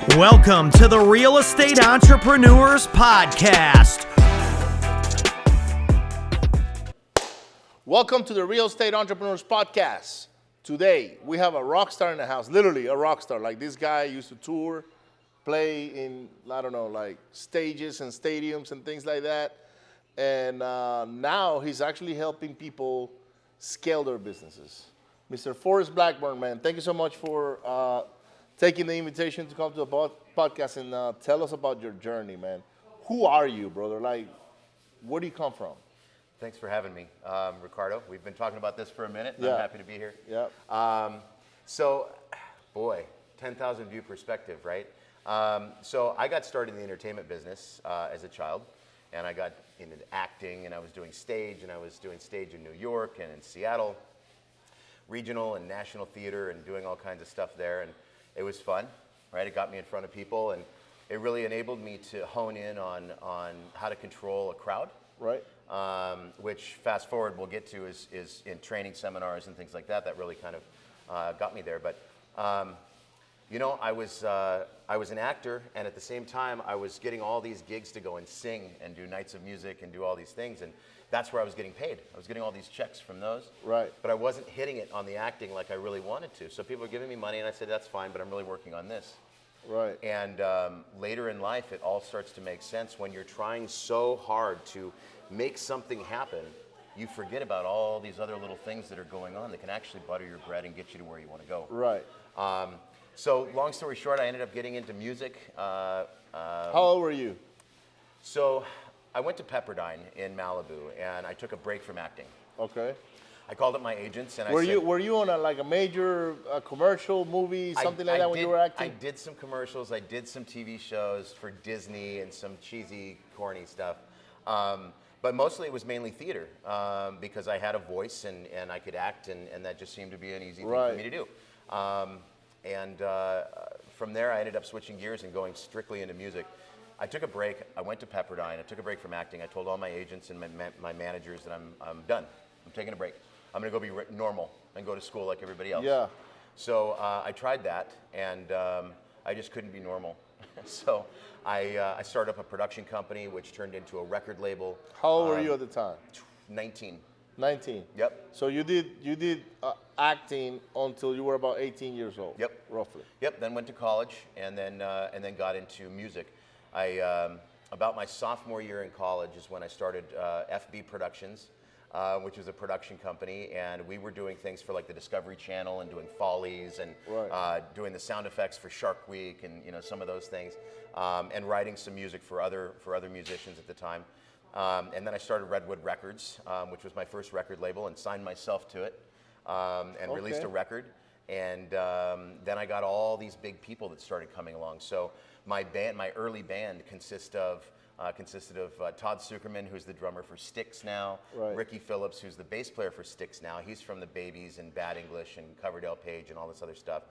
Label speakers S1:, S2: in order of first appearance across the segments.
S1: Welcome to the Real Estate Entrepreneurs Podcast.
S2: Welcome to the Real Estate Entrepreneurs Podcast. Today, we have a rock star in the house, literally a rock star. Like this guy used to tour, play in, I don't know, like stages and stadiums and things like that. And now he's actually helping people scale their businesses. Mr. Forrest Blackburn, man, thank you so much for taking the invitation to come to the podcast and tell us about your journey, man. Who are you, brother? Like, where do you come from?
S3: Thanks for having me, Ricardo. We've been talking about this for a minute.
S2: Yeah.
S3: I'm happy to be here.
S2: Yeah.
S3: So, boy, 10,000 view perspective, right? So I got started in the entertainment business as a child, and I got into acting, and I was doing stage, in New York and in Seattle, regional and national theater, and doing all kinds of stuff there, and it was fun, right? It got me in front of people, and it really enabled me to hone in on how to control a crowd.
S2: Right.
S3: Which fast forward we'll get to is in training seminars and things like that. That really kind of got me there. But you know, I was an actor, and at the same time, I was getting all these gigs to go and sing and do nights of music and do all these things, and that's where I was getting paid. I was getting all these checks from those.
S2: Right.
S3: But I wasn't hitting it on the acting like I really wanted to. So people were giving me money, and I said, that's fine, but I'm really working on this.
S2: Right.
S3: And later in life, it all starts to make sense when you're trying so hard to make something happen. You forget about all these other little things that are going on that can actually butter your bread and get you to where you want to go.
S2: Right.
S3: So long story short, I ended up getting into music.
S2: How old were you?
S3: So I went to Pepperdine in Malibu, and I took a break from acting.
S2: Okay.
S3: I called up my agents, and
S2: Were you on a major commercial movie, something like that when you were acting?
S3: I did some commercials. I did some TV shows for Disney and some cheesy, corny stuff. But mostly it was mainly theater because I had a voice and I could act, and that just seemed to be an easy thing for me to do. From there, I ended up switching gears and going strictly into music. I took a break. I went to Pepperdine. I took a break from acting. I told all my agents and my managers that I'm done. I'm taking a break. I'm going to go be normal and go to school like everybody else.
S2: Yeah.
S3: So I tried that, and I just couldn't be normal. So I started up a production company, which turned into a record label.
S2: How old were you at the time?
S3: 19.
S2: 19.
S3: Yep.
S2: So you did acting until you were about 18 years old.
S3: Yep.
S2: Roughly.
S3: Yep. Then went to college, and then got into music. About my sophomore year in college is when I started FB Productions, which was a production company, and we were doing things for like the Discovery Channel and doing Follies and doing the sound effects for Shark Week and some of those things, and writing some music for other musicians at the time. And then I started Redwood Records, which was my first record label, and signed myself to it, and released a record. And then I got all these big people that started coming along. So my early band consisted of Todd Sucherman, who's the drummer for Styx now, Ricky Phillips, who's the bass player for Styx now. He's from the Babies and Bad English and Coverdale Page and all this other stuff.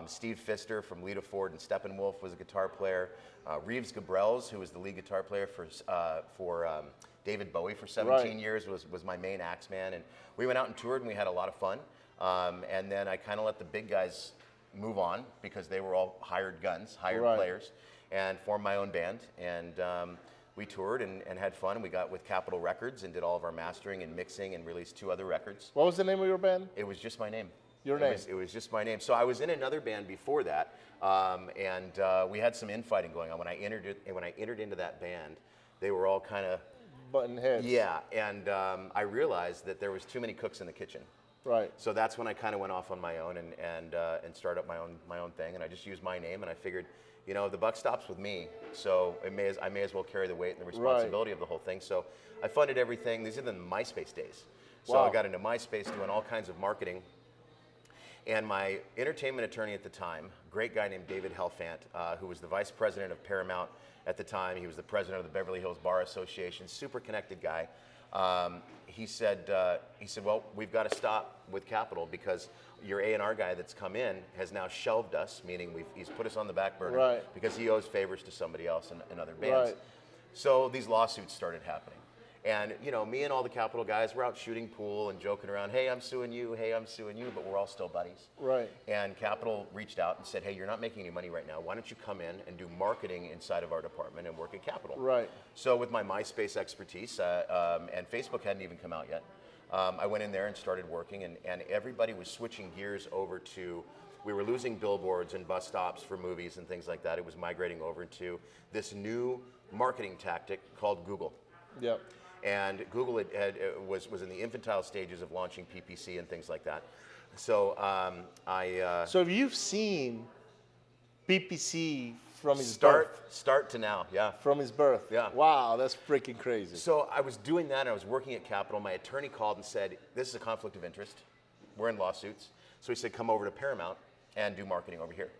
S3: Steve Pfister from Lita Ford and Steppenwolf was a guitar player. Reeves Gabrels, who was the lead guitar player for David Bowie for 17 years, was my main axe man. And we went out and toured, and we had a lot of fun. And then I kind of let the big guys move on because they were all hired players, and formed my own band. And we toured and had fun. We got with Capitol Records and did all of our mastering and mixing and released 2 other records.
S2: What was the name of your band?
S3: It was just my name.
S2: Your name?
S3: It was just my name. So I was in another band before that, and we had some infighting going on. When I entered into that band, they were all kind of
S2: button heads.
S3: Yeah, and I realized that there was too many cooks in the kitchen.
S2: Right.
S3: So that's when I kind of went off on my own and started up my own thing, and I just used my name, and I figured, the buck stops with me, so I may as well carry the weight and the responsibility of the whole thing. So I funded everything. These are the MySpace days. So I got into MySpace doing all kinds of marketing. And my entertainment attorney at the time, great guy named David Helfant, who was the vice president of Paramount at the time. He was the president of the Beverly Hills Bar Association, super connected guy. He said, well, we've got to stop with Capitol because your A&R guy that's come in has now shelved us, meaning he's put us on the back burner because he owes favors to somebody else in other bands. So these lawsuits started happening. And me and all the Capital guys, we're out shooting pool and joking around. Hey, I'm suing you. Hey, I'm suing you. But we're all still buddies.
S2: Right.
S3: And Capital reached out and said, hey, you're not making any money right now. Why don't you come in and do marketing inside of our department and work at Capital?
S2: Right.
S3: So with my MySpace expertise, and Facebook hadn't even come out yet, I went in there and started working, and everybody was switching gears over to, we were losing billboards and bus stops for movies and things like that. It was migrating over to this new marketing tactic called Google.
S2: Yep.
S3: And Google was in the infantile stages of launching PPC and things like that. So
S2: So if you've seen PPC from his
S3: start to now, yeah.
S2: From his birth.
S3: Yeah.
S2: Wow, that's freaking crazy.
S3: So I was doing that, and I was working at Capital. My attorney called and said, this is a conflict of interest. We're in lawsuits. So he said, come over to Paramount and do marketing over here.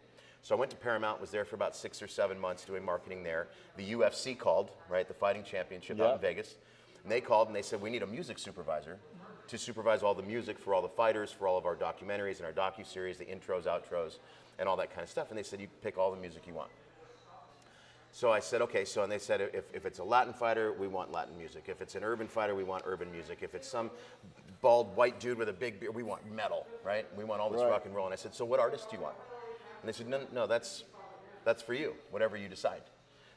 S3: So I went to Paramount, was there for about 6 or 7 months doing marketing there. The UFC called, right, the fighting championship out in Vegas. And they called and they said, we need a music supervisor to supervise all the music for all the fighters, for all of our documentaries and our docuseries, the intros, outros, and all that kind of stuff. And they said, you pick all the music you want. So I said, okay, and they said, if it's a Latin fighter, we want Latin music. If it's an urban fighter, we want urban music. If it's some bald white dude with a big beard, we want metal, right? We want all this rock and roll. And I said, so what artist do you want? And they said, no, that's for you, whatever you decide.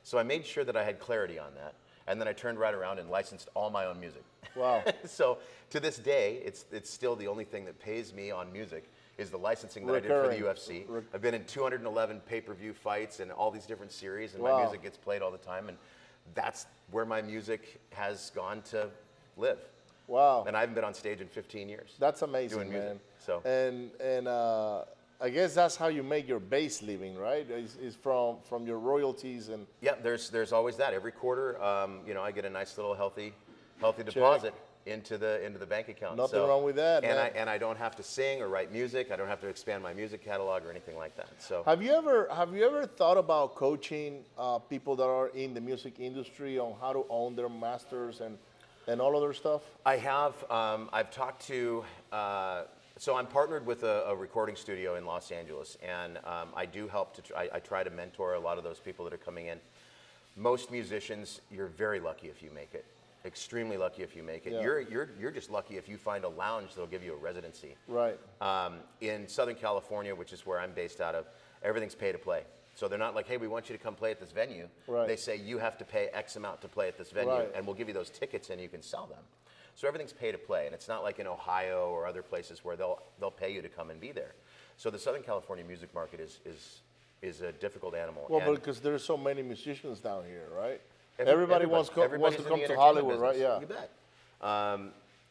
S3: So I made sure that I had clarity on that. And then I turned right around and licensed all my own music.
S2: Wow.
S3: So to this day, it's still the only thing that pays me on music is the licensing that I did for the UFC. I've been in 211 pay-per-view fights and all these different series, and my music gets played all the time, and that's where my music has gone to live.
S2: Wow.
S3: And I haven't been on stage in 15 years.
S2: That's amazing,
S3: doing music,
S2: man.
S3: So.
S2: And I guess that's how you make your base living, right? Is from your royalties and.
S3: Yeah, there's always that. Every quarter, I get a nice little healthy deposit into the bank account.
S2: Nothing wrong with that.
S3: And I don't have to sing or write music. I don't have to expand my music catalog or anything like that. So.
S2: Have you ever thought about coaching people that are in the music industry on how to own their masters and all other stuff?
S3: I have. I've talked to. So I'm partnered with a recording studio in Los Angeles, and I do help I try to mentor a lot of those people that are coming in. Most musicians, you're very lucky if you make it. Extremely lucky if you make it.
S2: Yeah.
S3: You're just lucky if you find a lounge that'll give you a residency.
S2: Right.
S3: In Southern California, which is where I'm based out of, everything's pay to play. So they're not like, hey, we want you to come play at this venue.
S2: Right.
S3: They say you have to pay X amount to play at this venue,
S2: Right.
S3: and we'll give you those tickets and you can sell them. So everything's pay to play, and it's not like in Ohio or other places where they'll pay you to come and be there. So the Southern California music market is a difficult animal.
S2: Well, because there's so many musicians down here, right?
S3: Everybody's
S2: wants to
S3: in the
S2: come to
S3: entertainment
S2: Hollywood,
S3: business.
S2: right? Yeah.
S3: You bet.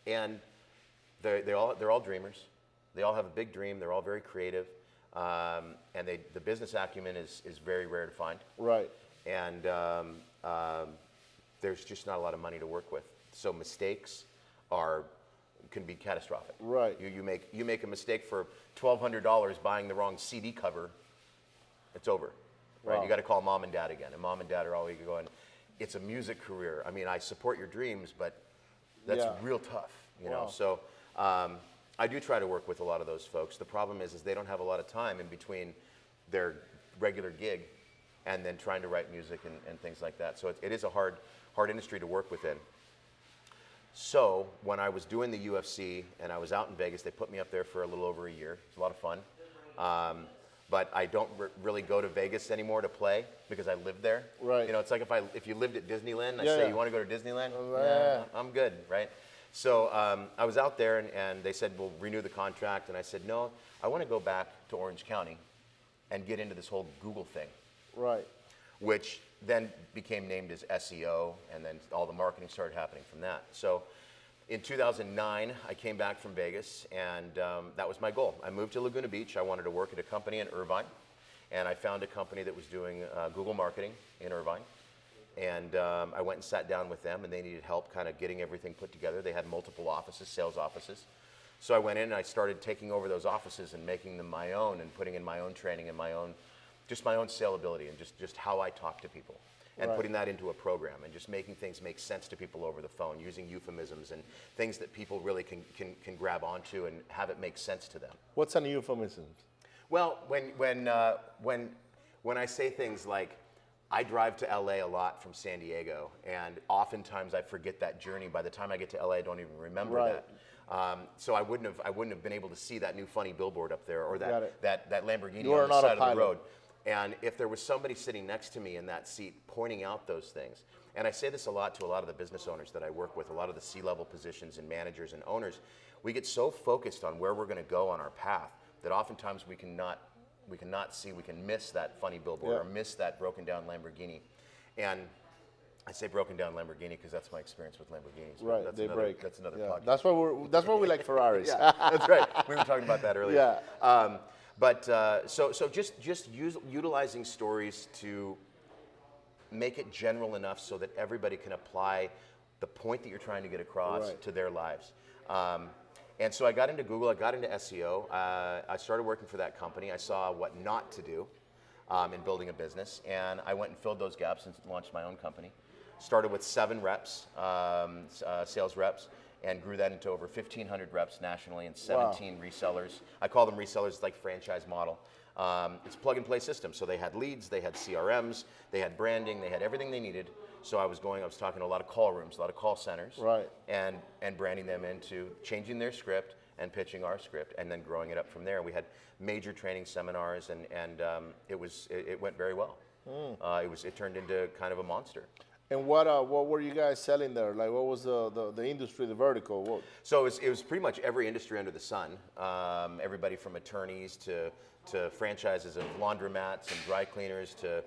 S3: And they're all dreamers. They all have a big dream. They're all very creative, and the business acumen is very rare to find.
S2: Right.
S3: And there's just not a lot of money to work with. So mistakes can be catastrophic.
S2: Right.
S3: You make a mistake for $1,200 buying the wrong CD cover, it's over. Right.
S2: Wow.
S3: You got to call mom and dad again, and mom and dad are always going. It's a music career. I mean, I support your dreams, but that's real tough. You know. So I do try to work with a lot of those folks. The problem is they don't have a lot of time in between their regular gig and then trying to write music and things like that. So it is a hard industry to work within. So when I was doing the UFC and I was out in Vegas, they put me up there for a little over a year. It was a lot of fun. But I don't really go to Vegas anymore to play because I live there.
S2: Right.
S3: You know, it's like if you lived at Disneyland, and I
S2: Yeah,
S3: say,
S2: yeah.
S3: you want to go to Disneyland?
S2: Yeah.
S3: I'm good, right? So I was out there and they said, we'll renew the contract. And I said, no, I want to go back to Orange County and get into this whole Google thing.
S2: Right.
S3: Which then became named as SEO, and then all the marketing started happening from that. So in 2009, I came back from Vegas, and that was my goal. I moved to Laguna Beach. I wanted to work at a company in Irvine, and I found a company that was doing Google marketing in Irvine. And I went and sat down with them, and they needed help kind of getting everything put together. They had multiple offices, sales offices. So I went in and I started taking over those offices and making them my own and putting in my own training and my own salability and just how I talk to people and
S2: Right.
S3: putting that into a program and just making things make sense to people over the phone, using euphemisms and things that people really can grab onto and have it make sense to them.
S2: What's an euphemism?
S3: Well, when I say things like, I drive to LA a lot from San Diego, and oftentimes I forget that journey. By the time I get to LA, I don't even remember
S2: Right.
S3: that. So I wouldn't have been able to see that new funny billboard up there, or
S2: Got it.
S3: that Lamborghini
S2: You are
S3: on the
S2: not a
S3: side of the
S2: pilot.
S3: road. And if there was somebody sitting next to me in that seat pointing out those things, and I say this a lot to a lot of the business owners that I work with, a lot of the C-level positions and managers and owners, we get so focused on where we're going to go on our path that oftentimes we can miss that funny billboard or miss that broken down Lamborghini. And I say broken down Lamborghini because that's my experience with Lamborghinis.
S2: Right,
S3: That's
S2: they
S3: another,
S2: break.
S3: That's another
S2: Yeah,
S3: podcast.
S2: that's why we like Ferraris.
S3: Yeah, that's right. We were talking about that earlier.
S2: Yeah.
S3: So just utilizing stories to make it general enough so that everybody can apply the point that you're trying to get across
S2: Right.
S3: to their lives. And so I got into Google, I got into SEO. I started working for that company. I saw what not to do in building a business, and I went and filled those gaps and launched my own company. Started with 7 reps, sales reps, and grew that into over 1,500 reps nationally and 17 resellers. I call them resellers, it's like franchise model. It's a plug and play system. So they had leads, they had CRMs, they had branding, they had everything they needed. So I was talking to a lot of call rooms, a lot of call centers,
S2: Right.
S3: and branding them into changing their script and pitching our script, and then growing it up from there. We had major training seminars, and it went very well. It turned into kind of a monster.
S2: And what were you guys selling there? Like, what was the industry, the vertical? What?
S3: So it was pretty much every industry under the sun. Everybody from attorneys to franchises of laundromats and dry cleaners to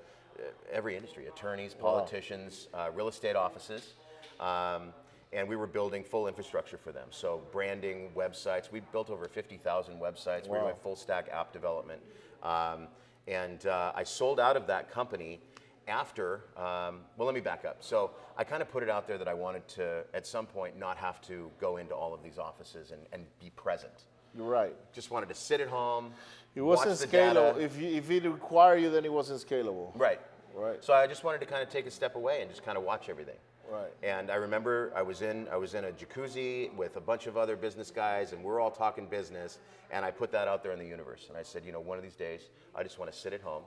S3: every industry, attorneys, politicians, real estate offices. And we were building full infrastructure for them. So branding, websites. We built over 50,000 websites. We went full stack app development. I sold out of that company after, well, let me back up. So I kind of put it out there that I wanted to, at some point, not have to go into all of these offices and be present.
S2: You're right.
S3: Just wanted to sit at home.
S2: It wasn't
S3: watch the
S2: scalable.
S3: data.
S2: If it required you, then it wasn't scalable.
S3: Right.
S2: Right.
S3: So I just wanted to kind of take a step away and just kind of watch everything.
S2: Right.
S3: And I remember I was in a jacuzzi with a bunch of other business guys, and we're all talking business. And I put that out there in the universe, and I said, one of these days, I just want to sit at home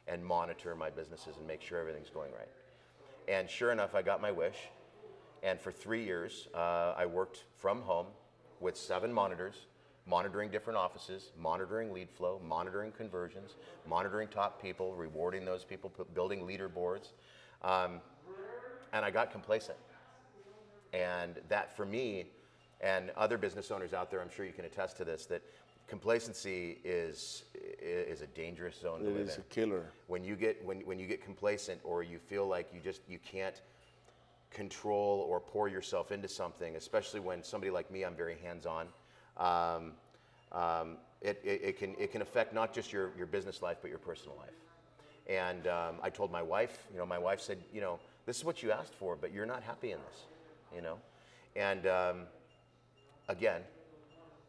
S3: and monitor my businesses and make sure everything's going right. And sure enough, I got my wish. And for 3 years, I worked from home with 7 monitors, monitoring different offices, monitoring lead flow, monitoring conversions, monitoring top people, rewarding those people, building leaderboards. And I got complacent. And that, for me, and other business owners out there, I'm sure you can attest to this, that complacency is a dangerous zone to live in.
S2: It is a killer.
S3: When you get complacent, or you feel like you can't control or pour yourself into something, especially when somebody like me, I'm very hands-on. It can affect not just your business life, but your personal life. And I told my wife, my wife said, this is what you asked for, but you're not happy in this, And again,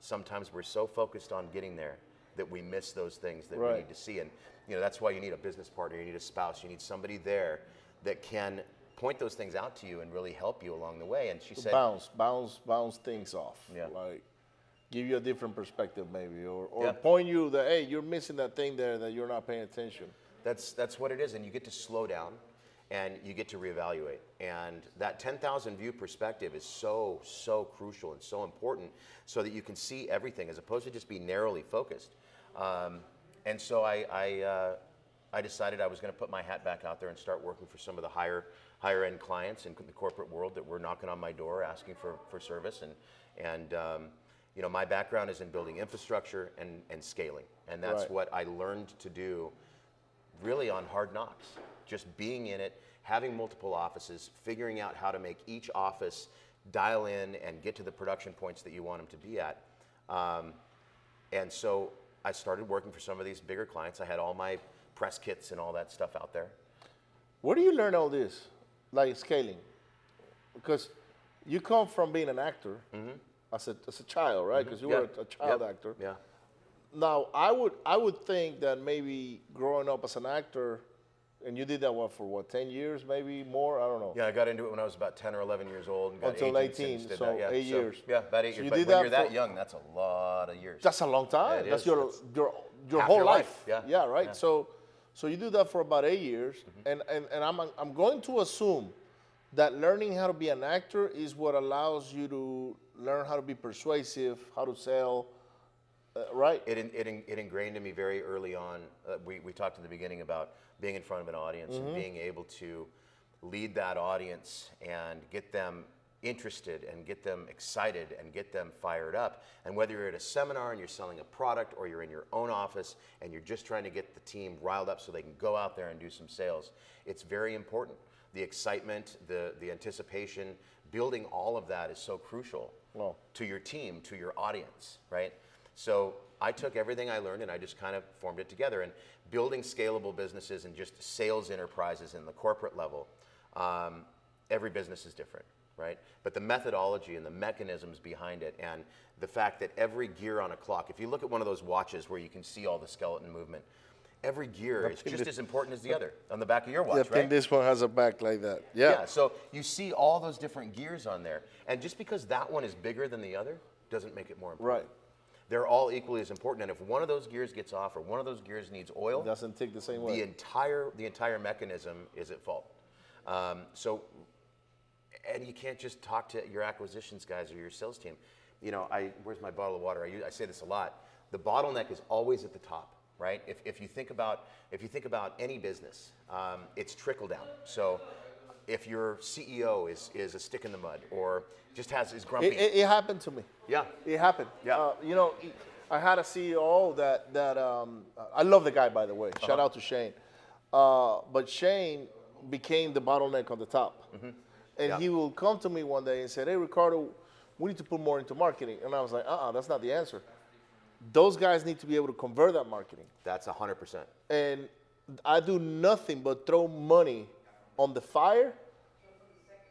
S3: sometimes we're so focused on getting there that we miss those things that we need to see. And that's why you need a business partner, you need a spouse, you need somebody there that can point those things out to you and really help you along the way. And she said,
S2: bounce things off.
S3: Yeah.
S2: Like, give you a different perspective maybe, or point you that, hey, you're missing that thing there that you're not paying attention.
S3: That's what it is, and you get to slow down and you get to reevaluate. And that 10,000 view perspective is so crucial and so important, so that you can see everything as opposed to just be narrowly focused. And so I decided I was going to put my hat back out there and start working for some of the higher end clients in the corporate world that were knocking on my door asking for service. And my background is in building infrastructure and scaling, and that's what I learned to do really on Hard Knocks. Just being in it, having multiple offices, figuring out how to make each office dial in and get to the production points that you want them to be at. And so I started working for some of these bigger clients. I had all my press kits and all that stuff out there.
S2: Where do you learn all this, like scaling? Because you come from being an actor as a child, right? Because you were a child actor.
S3: Yeah.
S2: Now, I would think that maybe growing up as an actor, and you did that for 10 years, maybe more? I don't know.
S3: Yeah, I got into it when I was about 10 or 11 years old. And got
S2: Until
S3: agents
S2: 18,
S3: and did
S2: so
S3: that. Yeah,
S2: 8 years.
S3: Yeah, about 8
S2: So
S3: years.
S2: you
S3: But
S2: did
S3: when
S2: that
S3: you're that
S2: for-
S3: young, that's a lot of years.
S2: That's a long time.
S3: Yeah, it
S2: That's
S3: is.
S2: your
S3: Half
S2: whole
S3: your
S2: life.
S3: life. Yeah.
S2: Yeah, right.
S3: Yeah.
S2: So you do that for about 8 years, and I'm going to assume that learning how to be an actor is what allows you to learn how to be persuasive, how to sell, right?
S3: It ingrained in me very early on. We talked in the beginning about being in front of an audience and being able to lead that audience and get them interested and get them excited and get them fired up. And whether you're at a seminar and you're selling a product or you're in your own office and you're just trying to get the team riled up so they can go out there and do some sales, it's very important. The excitement, the anticipation, building all of that is so crucial to your team, to your audience, right? So I took everything I learned and I just kind of formed it together. And building scalable businesses and just sales enterprises in the corporate level, every business is different, right? But the methodology and the mechanisms behind it and the fact that every gear on a clock, if you look at one of those watches where you can see all the skeleton movement, every gear is just as important as the other on the back of your watch, right?
S2: I think this one has a back like that. Yeah.
S3: So you see all those different gears on there. And just because that one is bigger than the other doesn't make it more important.
S2: Right.
S3: They're all equally as important. And if one of those gears gets off or one of those gears needs oil,
S2: It doesn't tick the same way.
S3: the entire mechanism is at fault. And you can't just talk to your acquisitions guys or your sales team. You know, where's my bottle of water? I say this a lot. The bottleneck is always at the top, right? If you think about any business, it's trickle down. So if your CEO is a stick in the mud or just is grumpy,
S2: It happened to me.
S3: Yeah.
S2: It happened.
S3: Yeah.
S2: You know, I had a CEO that I love the guy, by the way. Shout out to Shane. But Shane became the bottleneck on the top. And he will come to me one day and say, "Hey, Ricardo, we need to put more into marketing." And I was like, that's not the answer. Those guys need to be able to convert that marketing.
S3: That's 100%.
S2: And I do nothing but throw money on the fire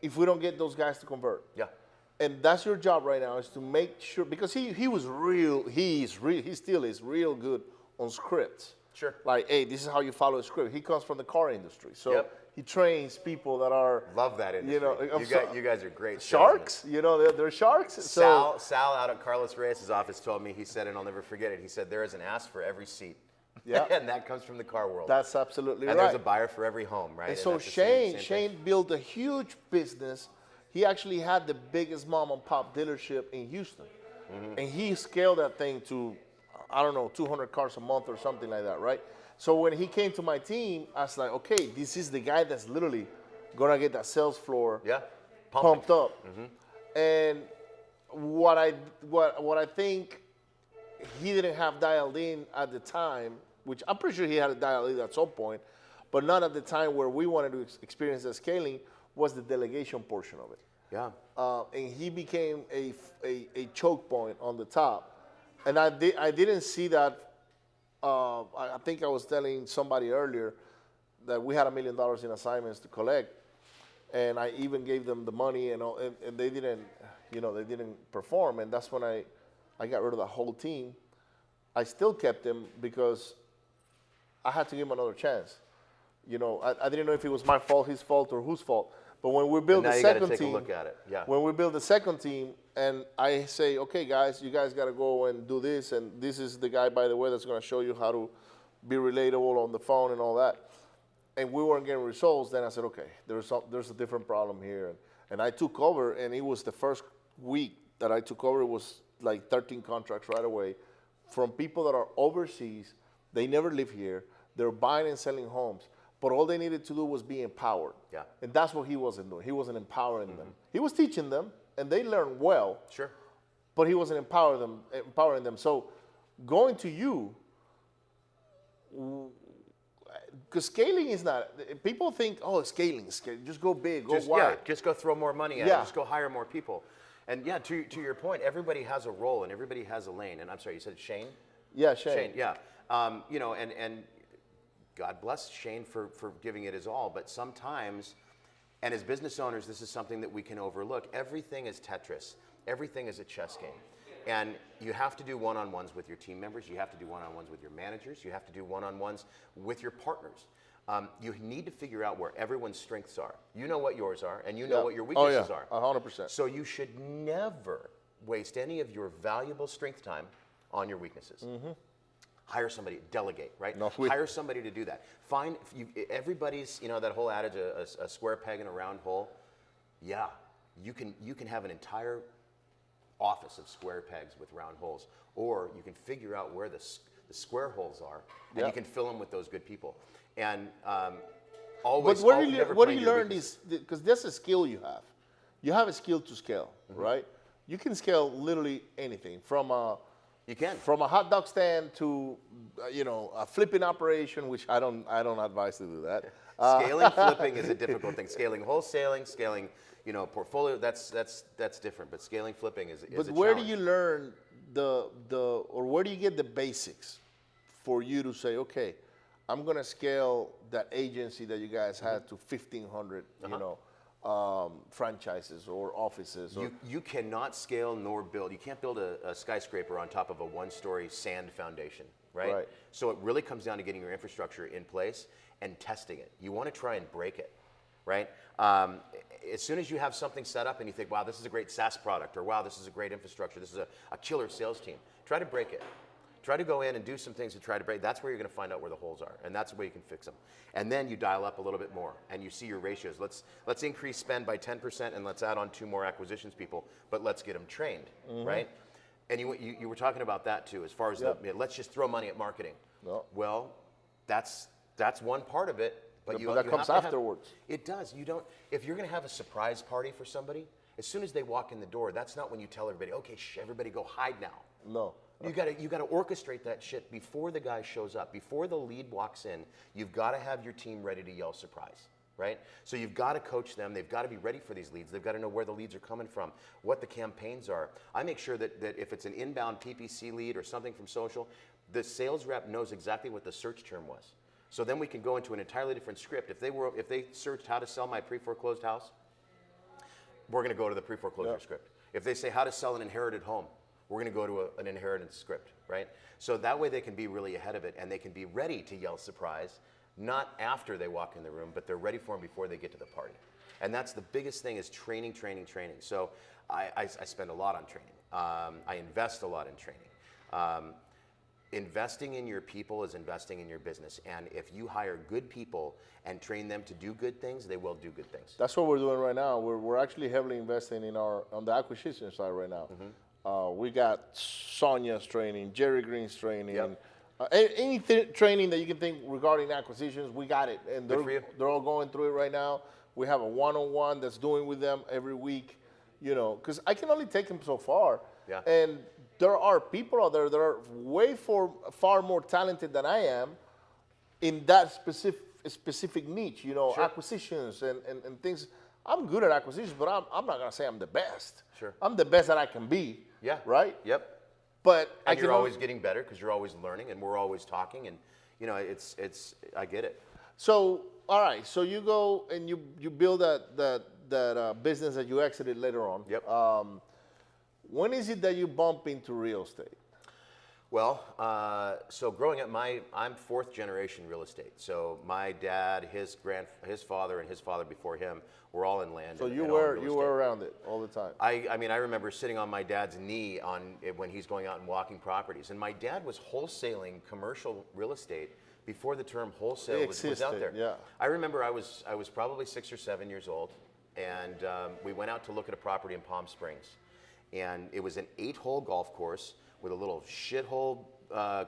S2: if we don't get those guys to convert.
S3: Yeah.
S2: And that's your job right now, is to make sure, because he still is real good on scripts.
S3: Sure.
S2: Like, hey, this is how you follow a script. He comes from the car industry, so
S3: Yep.
S2: he trains people that are
S3: Love that industry.
S2: You know,
S3: you guys are great
S2: sharks. You know, they're sharks. So
S3: Sal out at Carlos Reyes' office told me, he said, and I'll never forget it, he said, there is an ass for every seat.
S2: Yeah.
S3: And that comes from the car world.
S2: that's absolutely
S3: and
S2: right.
S3: there's a buyer for every home, right?
S2: And so
S3: that's the same
S2: Shane
S3: thing.
S2: built a huge business. He actually had the biggest mom and pop dealership in Houston. And he scaled that thing to, I don't know, 200 cars a month or something like that, right? So when he came to my team, I was like, okay, this is the guy that's literally gonna get that sales floor
S3: Yeah.
S2: pumped up. And what I think he didn't have dialed in at the time, which I'm pretty sure he had it dialed in at some point, but not at the time where we wanted to experience the scaling, was the delegation portion of it.
S3: Yeah.
S2: And he became a choke point on the top. And I didn't see that. I think I was telling somebody earlier that we had $1 million in assignments to collect, and I even gave them the money, and they didn't, they didn't perform, and that's when I got rid of the whole team. I still kept them because I had to give him another chance. I didn't know if it was my fault, his fault, or whose fault. But when we build the second team,
S3: take a look at it. Yeah.
S2: When we build the second team, and I say, okay, guys, you guys got to go and do this, and this is the guy, by the way, that's going to show you how to be relatable on the phone and all that. And we weren't getting results. Then I said, okay, there's a different problem here, and I took over, and it was the first week that I took over. It was like 13 contracts right away from people that are overseas. They never live here. They're buying and selling homes. But all they needed to do was be empowered.
S3: Yeah.
S2: And that's what he wasn't doing. He wasn't empowering them. He was teaching them, and they learned well.
S3: Sure.
S2: But he wasn't empowering them. So going to you, because scaling is not, people think, scaling, just go big, go wide.
S3: Yeah, just go throw more money at it. Just go hire more people. And yeah, to your point, everybody has a role and everybody has a lane. And I'm sorry, you said Shane?
S2: Yeah, Shane.
S3: Shane, yeah. And God bless Shane for giving it his all, but sometimes, and as business owners, this is something that we can overlook. Everything is Tetris. Everything is a chess game. And you have to do one-on-ones with your team members. You have to do one-on-ones with your managers. You have to do one-on-ones with your partners. You need to figure out where everyone's strengths are. You know what yours are, and you know what your weaknesses are.
S2: 100%.
S3: So you should never waste any of your valuable strength time on your weaknesses. Hire somebody, delegate, right?
S2: No,
S3: Hire somebody to do that. Find, everybody's, that whole adage, a square peg in a round hole. Yeah, you can have an entire office of square pegs with round holes, or you can figure out where the square holes are, and you can fill them with those good people. And always.
S2: But where do you learn these? Because that's a skill you have. You have a skill to scale, right? You can scale literally anything from a hot dog stand to a flipping operation, which I don't advise to do that.
S3: Scaling flipping is a difficult thing. Scaling wholesaling, scaling portfolio, that's different. But scaling flipping is a challenge.
S2: But where do you learn or where do you get the basics for you to say, okay, I'm gonna scale that agency that you guys had to 1,500, franchises or offices?
S3: You cannot scale nor build. You can't build a skyscraper on top of a one-story sand foundation, right? So it really comes down to getting your infrastructure in place and testing it. You want to try and break it, right? As soon as you have something set up and you think, wow, this is a great SaaS product, or wow, this is a great infrastructure, this is a killer sales team, try to break it. Try to go in and do some things to try to break. That's where you're going to find out where the holes are, and that's the way you can fix them. And then you dial up a little bit more, and you see your ratios. Let's increase spend by 10%, and let's add on 2 more acquisitions people, but let's get them trained, right? And you were talking about that too, as far as let's just throw money at marketing.
S2: No.
S3: Well, that's one part of it, but
S2: that comes afterwards.
S3: It does. You don't. If you're going to have a surprise party for somebody, as soon as they walk in the door, that's not when you tell everybody, okay, everybody go hide now.
S2: No.
S3: You got to orchestrate that shit before the guy shows up, before the lead walks in. You've got to have your team ready to yell surprise, right? So you've got to coach them. They've got to be ready for these leads. They've got to know where the leads are coming from, what the campaigns are. I make sure that if it's an inbound PPC lead or something from social, the sales rep knows exactly what the search term was. So then we can go into an entirely different script. If they searched how to sell my pre-foreclosed house, we're going to go to the pre-foreclosure script. If they say how to sell an inherited home, we're going to go to an inheritance script, right? So that way they can be really ahead of it, and they can be ready to yell surprise, not after they walk in the room, but they're ready for them before they get to the party. And that's the biggest thing, is training. So I spend a lot on training. I invest a lot in training. Investing in your people is investing in your business. And if you hire good people and train them to do good things, they will do good things.
S2: That's what we're doing right now. We're actually heavily investing on the acquisition side right now. We got Sonia's training, Jerry Green's training, any training that you can think regarding acquisitions, we got it. And they're all going through it right now. We have a one-on-one that's doing with them every week, because I can only take them so far.
S3: Yeah.
S2: And there are people out there that are far more talented than I am in that specific niche, acquisitions and things. I'm good at acquisitions, but I'm not going to say I'm the best.
S3: Sure.
S2: I'm the best that I can be.
S3: Yeah.
S2: Right?
S3: Yep.
S2: But
S3: you're always getting better because you're always learning, and we're always talking, and I get it.
S2: So, all right. So you go and you build that business that you exited later on.
S3: Yep.
S2: When is it that you bump into real estate?
S3: Well, so growing up, I'm 4th generation real estate. So my dad, his father, and his father before him were all in land.
S2: So you were around it all the time.
S3: I mean, I remember sitting on my dad's knee when he's going out and walking properties. And my dad was wholesaling commercial real estate before the term wholesale was out there.
S2: Yeah.
S3: I remember I was probably 6 or 7 years old, and we went out to look at a property in Palm Springs, and it was an 8-hole golf course with a little shithole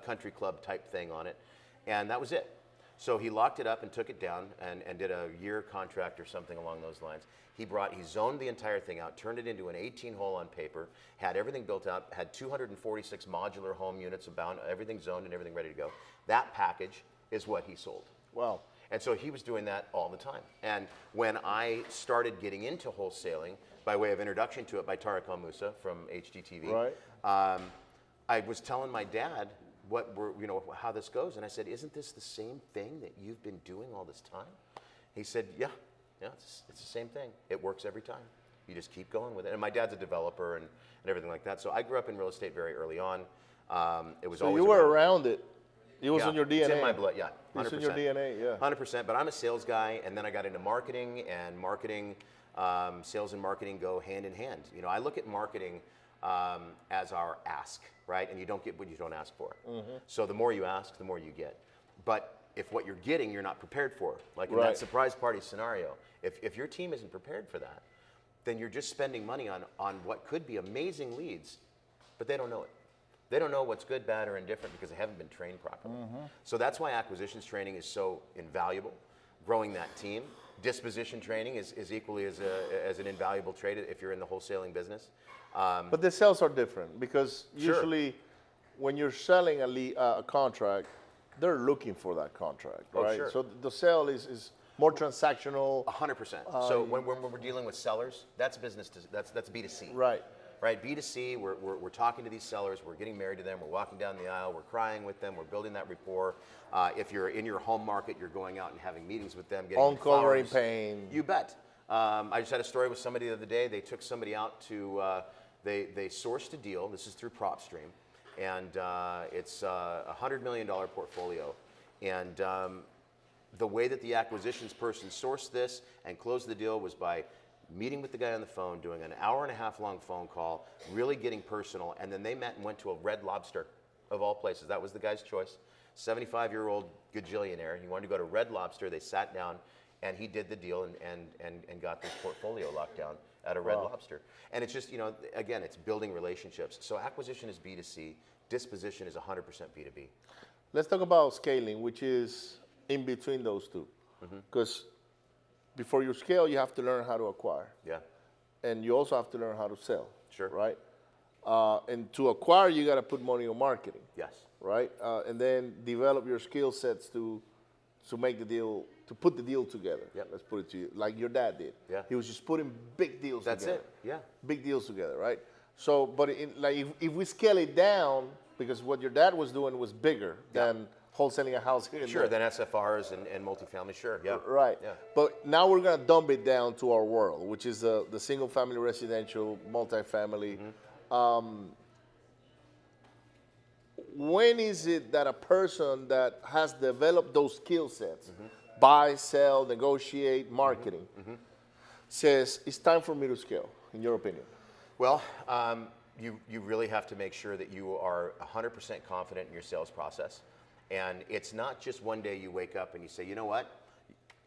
S3: country club type thing on it, and that was it. So he locked it up and took it down and did a year contract or something along those lines. He zoned the entire thing out, turned it into an 18-hole on paper, had everything built out, had 246 modular home units abound, everything zoned and everything ready to go. That package is what he sold.
S2: Wow.
S3: And so he was doing that all the time. And when I started getting into wholesaling, by way of introduction to it by Tariq Al-Musa from HGTV,
S2: right.
S3: I was telling my dad how this goes, and I said, "Isn't this the same thing that you've been doing all this time?" He said, "Yeah, it's the same thing. It works every time. You just keep going with it." And my dad's a developer and everything like that. So I grew up in real estate very early on. It was always
S2: you were around it. It was in your DNA.
S3: It's in my blood, yeah. 100%.
S2: It's in your DNA, yeah.
S3: 100%. But I'm a sales guy, and then I got into marketing, and sales and marketing go hand in hand. I look at marketing as our ask, right? And you don't get what you don't ask for. So the more you ask, the more you get. But if what you're getting, you're not prepared for, like in that surprise party scenario, if your team isn't prepared for that, then you're just spending money on what could be amazing leads, but they don't know it. They don't know what's good, bad, or indifferent because they haven't been trained properly. So that's why acquisitions training is so invaluable. Growing that team. Disposition training is equally as an invaluable trait if you're in the wholesaling business.
S2: But the sales are different because usually when you're selling a contract, they're looking for that contract, right?
S3: Sure.
S2: So the sale is more transactional.
S3: 100%. So when we're dealing with sellers, that's business. That's B2C.
S2: Right.
S3: Right. B2C. We're talking to these sellers. We're getting married to them. We're walking down the aisle. We're crying with them. We're building that rapport. If you're in your home market, you're going out and having meetings with them. Getting
S2: Uncovering pain.
S3: You bet. I just had a story with somebody the other day. They took somebody out to. They sourced a deal. This is through PropStream, and it's a $100 million portfolio, and the way that the acquisitions person sourced this and closed the deal was by meeting with the guy on the phone, doing an hour-and-a-half long phone call, really getting personal, and then they met and went to a Red Lobster, of all places. That was the guy's choice. 75-year-old gajillionaire. He wanted to go to Red Lobster. They sat down, and he did the deal and got this portfolio locked down at a Red Lobster. And it's just, again, it's building relationships. So acquisition is B2C. Disposition is 100% B2B.
S2: Let's talk about scaling, which is in between those two. Because before you scale, you have to learn how to acquire.
S3: Yeah.
S2: And you also have to learn how to sell.
S3: Sure.
S2: Right? And to acquire, you got to put money on marketing.
S3: Yes.
S2: Right? And then develop your skill sets to make the deal, to put the deal together.
S3: Yep.
S2: Let's put it to you, like your dad did.
S3: Yeah.
S2: He was just putting big deals
S3: That's
S2: together.
S3: it. Yeah.
S2: Big deals together, right? So, but if we scale it down, because what your dad was doing was bigger than wholesaling a house here and
S3: Sure,
S2: there.
S3: then SFRs and multifamily, sure, yeah.
S2: Right.
S3: Yeah.
S2: But now we're going to dump it down to our world, which is the single family residential, multifamily. When is it that a person that has developed those skill sets, buy, sell, negotiate, marketing, says it's time for me to scale, in your opinion?
S3: Well, you really have to make sure that you are 100% confident in your sales process. And it's not just one day you wake up and you say, you know what?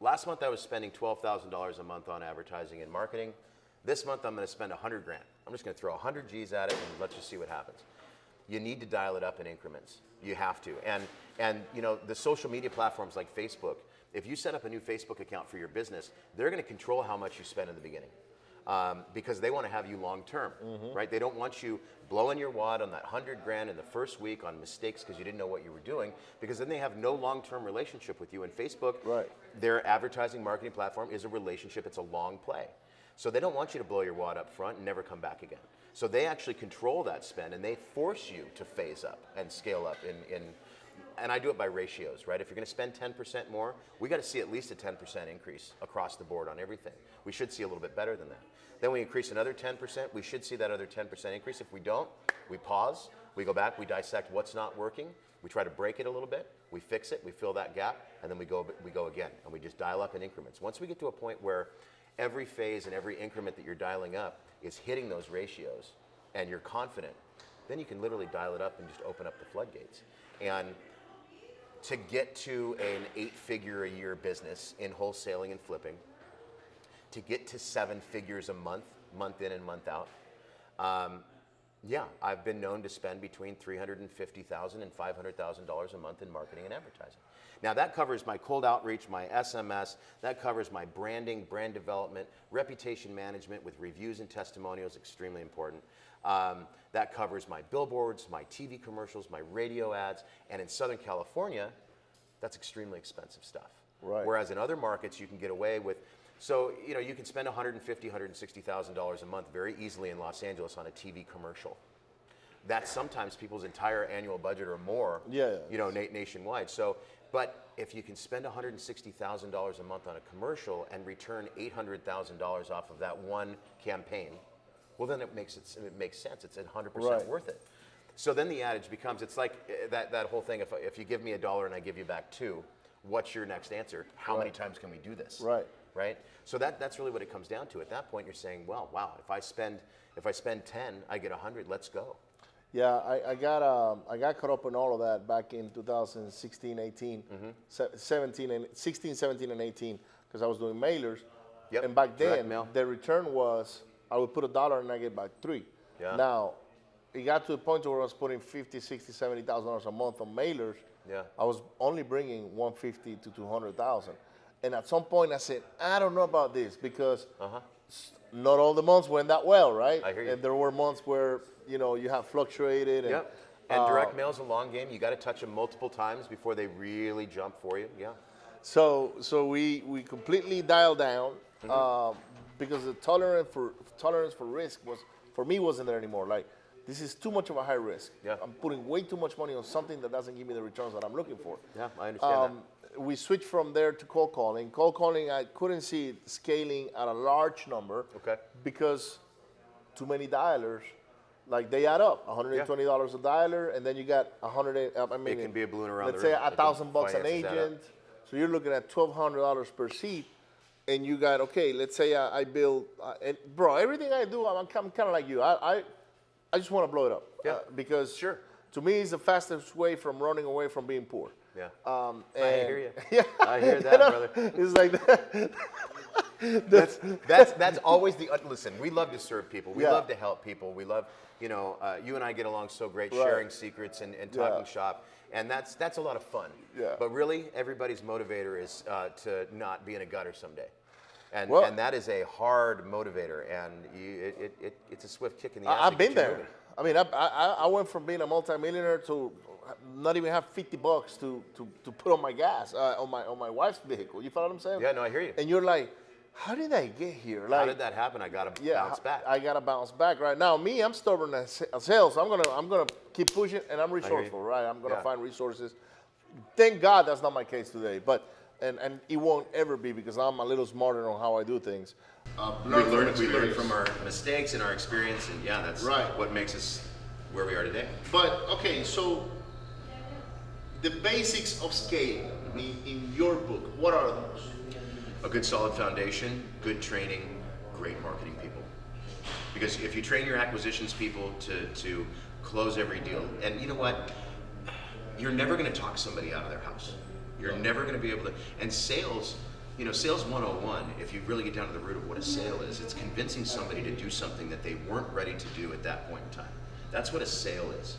S3: Last month I was spending $12,000 a month on advertising and marketing. This month I'm going to spend 100 grand. I'm just going to throw 100 G's at it and let's just see what happens. You need to dial it up in increments. You have to. And the social media platforms like Facebook, if you set up a new Facebook account for your business, they're going to control how much you spend in the beginning. Because they want to have you long term, right? They don't want you blowing your wad on that 100 grand in the first week on mistakes because you didn't know what you were doing, because then they have no long-term relationship with you. And Facebook, their advertising marketing platform is a relationship. It's a long play. So they don't want you to blow your wad up front and never come back again. So they actually control that spend and they force you to phase up and scale up and I do it by ratios, right? If you're going to spend 10% more, we got to see at least a 10% increase across the board on everything. We should see a little bit better than that. Then we increase another 10%, we should see that other 10% increase. If we don't, we pause, we go back, we dissect what's not working, we try to break it a little bit, we fix it, we fill that gap, and then we go again, and we just dial up in increments. Once we get to a point where every phase and every increment that you're dialing up is hitting those ratios, and you're confident, then you can literally dial it up and just open up the floodgates. And to get to an 8-figure a year business in wholesaling and flipping, to get to 7 figures a month, month in and month out, I've been known to spend between $350,000 and $500,000 a month in marketing and advertising. Now that covers my cold outreach, my SMS, that covers my branding, brand development, reputation management with reviews and testimonials, extremely important. That covers my billboards, my TV commercials, my radio ads, and in Southern California, that's extremely expensive stuff.
S2: Right.
S3: Whereas in other markets, you can get away with, so you can spend $150,000, $160,000 a month very easily in Los Angeles on a TV commercial. That's sometimes people's entire annual budget or more, nationwide. So, but if you can spend $160,000 a month on a commercial and return $800,000 off of that one campaign, well, then it makes sense. It's 100% worth it. So then the adage becomes, it's like that whole thing, if you give me $1 and I give you back $2, what's your next answer? How many times can we do this?
S2: Right.
S3: right? So that's really what it comes down to. At that point, you're saying, well, wow, if I spend 10, I get 100. Let's go.
S2: Yeah, I got caught up in all of that back in 2016, 18, 16, 17, and 18, because I was doing mailers.
S3: Yep.
S2: And back
S3: Direct
S2: then,
S3: mail.
S2: the return was I would put $1 and I get back 3.
S3: Yeah.
S2: Now, it got to the point where I was putting $50, $60, $70,000 a month on mailers.
S3: Yeah.
S2: I was only bringing 150 to 200,000, and at some point I said, I don't know about this because not all the months went that well, right?
S3: I hear you.
S2: And there were months where you have fluctuated. And,
S3: Yep. And direct mail's a long game. You got to touch them multiple times before they really jump for you. Yeah.
S2: So we completely dialed down because the tolerance for risk wasn't there anymore. Like, this is too much of a high risk.
S3: Yeah.
S2: I'm putting way too much money on something that doesn't give me the returns that I'm looking for.
S3: Yeah, I understand that.
S2: We switched from there to cold calling. Cold calling, I couldn't see it scaling at a large number.
S3: Okay.
S2: Because too many dialers, like they add up. $120 a dialer, and then you got 100.
S3: It can be a balloon around the
S2: let's
S3: room.
S2: say $1,000 an
S3: Finances add up.
S2: agent. So you're looking at $1,200 per seat, and you got let's say I build, and bro, everything I do, I'm kind of like you. I just want to blow it up.
S3: Yeah.
S2: Because
S3: Sure.
S2: to me, it's the fastest way from running away from being poor.
S3: Yeah.
S2: And
S3: I hear you.
S2: Yeah.
S3: I hear that, brother.
S2: It's like that.
S3: That's always listen, we love to serve people. We
S2: Yeah.
S3: love to help people. We love, you and I get along so great, sharing secrets and talking shop. And that's a lot of fun.
S2: Yeah.
S3: But really, everybody's motivator is to not be in a gutter someday. And that is a hard motivator, and it's a swift kick in the ass.
S2: I've
S3: to
S2: been
S3: get you
S2: there.
S3: moving.
S2: I mean, I went from being a multimillionaire to not even have $50 to put on my gas on my wife's vehicle. You follow what I'm saying?
S3: Yeah, no, I hear you.
S2: And you're like, how did I get here? Like,
S3: How did that happen? I got to bounce back.
S2: I gotta bounce back. Right now, I'm stubborn as hell, so I'm gonna keep pushing, and I'm
S3: you.
S2: resourceful. Right, I'm gonna
S3: Yeah.
S2: find resources. Thank God that's not my case today, but and it won't ever be because I'm a little smarter on how I do things.
S3: We learn from our mistakes and our experience, and that's
S2: Right.
S3: what makes us where we are today.
S2: But okay, so the basics of scale in your book, what are those?
S3: A good solid foundation, good training, great marketing people. Because if you train your acquisitions people to close every deal, and you know what, you're never going to talk somebody out of their house. You're never going to be able to. And sales, sales 101, if you really get down to the root of what a sale is, it's convincing somebody to do something that they weren't ready to do at that point in time. That's what a sale is.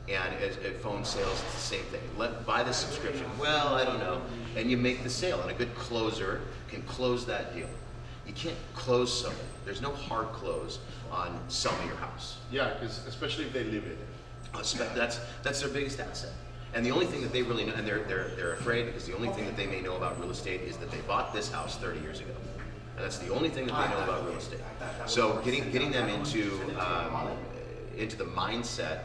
S3: And at phone sales, it's the same thing. Buy this subscription. Well, I don't know. And you make the sale, and a good closer can close that deal. You can't close somebody. There's no hard close on selling your house.
S2: Yeah, because especially if they live in it.
S3: That's their biggest asset. And the only thing that they really know, and they're afraid because the only thing that they may know about real estate is that they bought this house 30 years ago. And that's the only thing that they know about real estate. So getting them into the mindset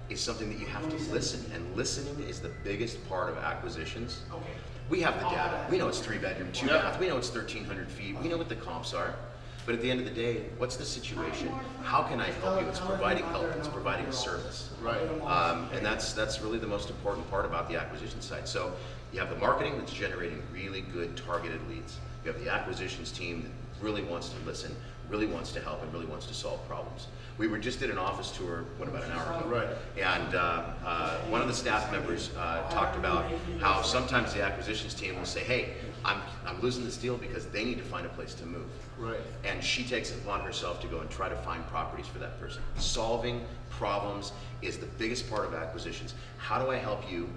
S3: is something that you have to listen. And listening is the biggest part of acquisitions. We have the data. We know it's 3-bedroom, 2-bath. We know it's 1,300 feet. We know what the comps are. But at the end of the day, what's the situation? How can I help you? It's providing help. It's providing a service.
S2: Right.
S3: And that's really the most important part about the acquisition side. So you have the marketing that's generating really good targeted leads. You have the acquisitions team that really wants to listen, really wants to help, and really wants to solve problems. We just did an office tour, about an hour ago.
S2: Right.
S3: And one of the staff members talked about how sometimes the acquisitions team will say, hey, I'm losing this deal because they need to find a place to move.
S2: Right.
S3: And she takes it upon herself to go and try to find properties for that person. Solving problems is the biggest part of acquisitions. How do I help you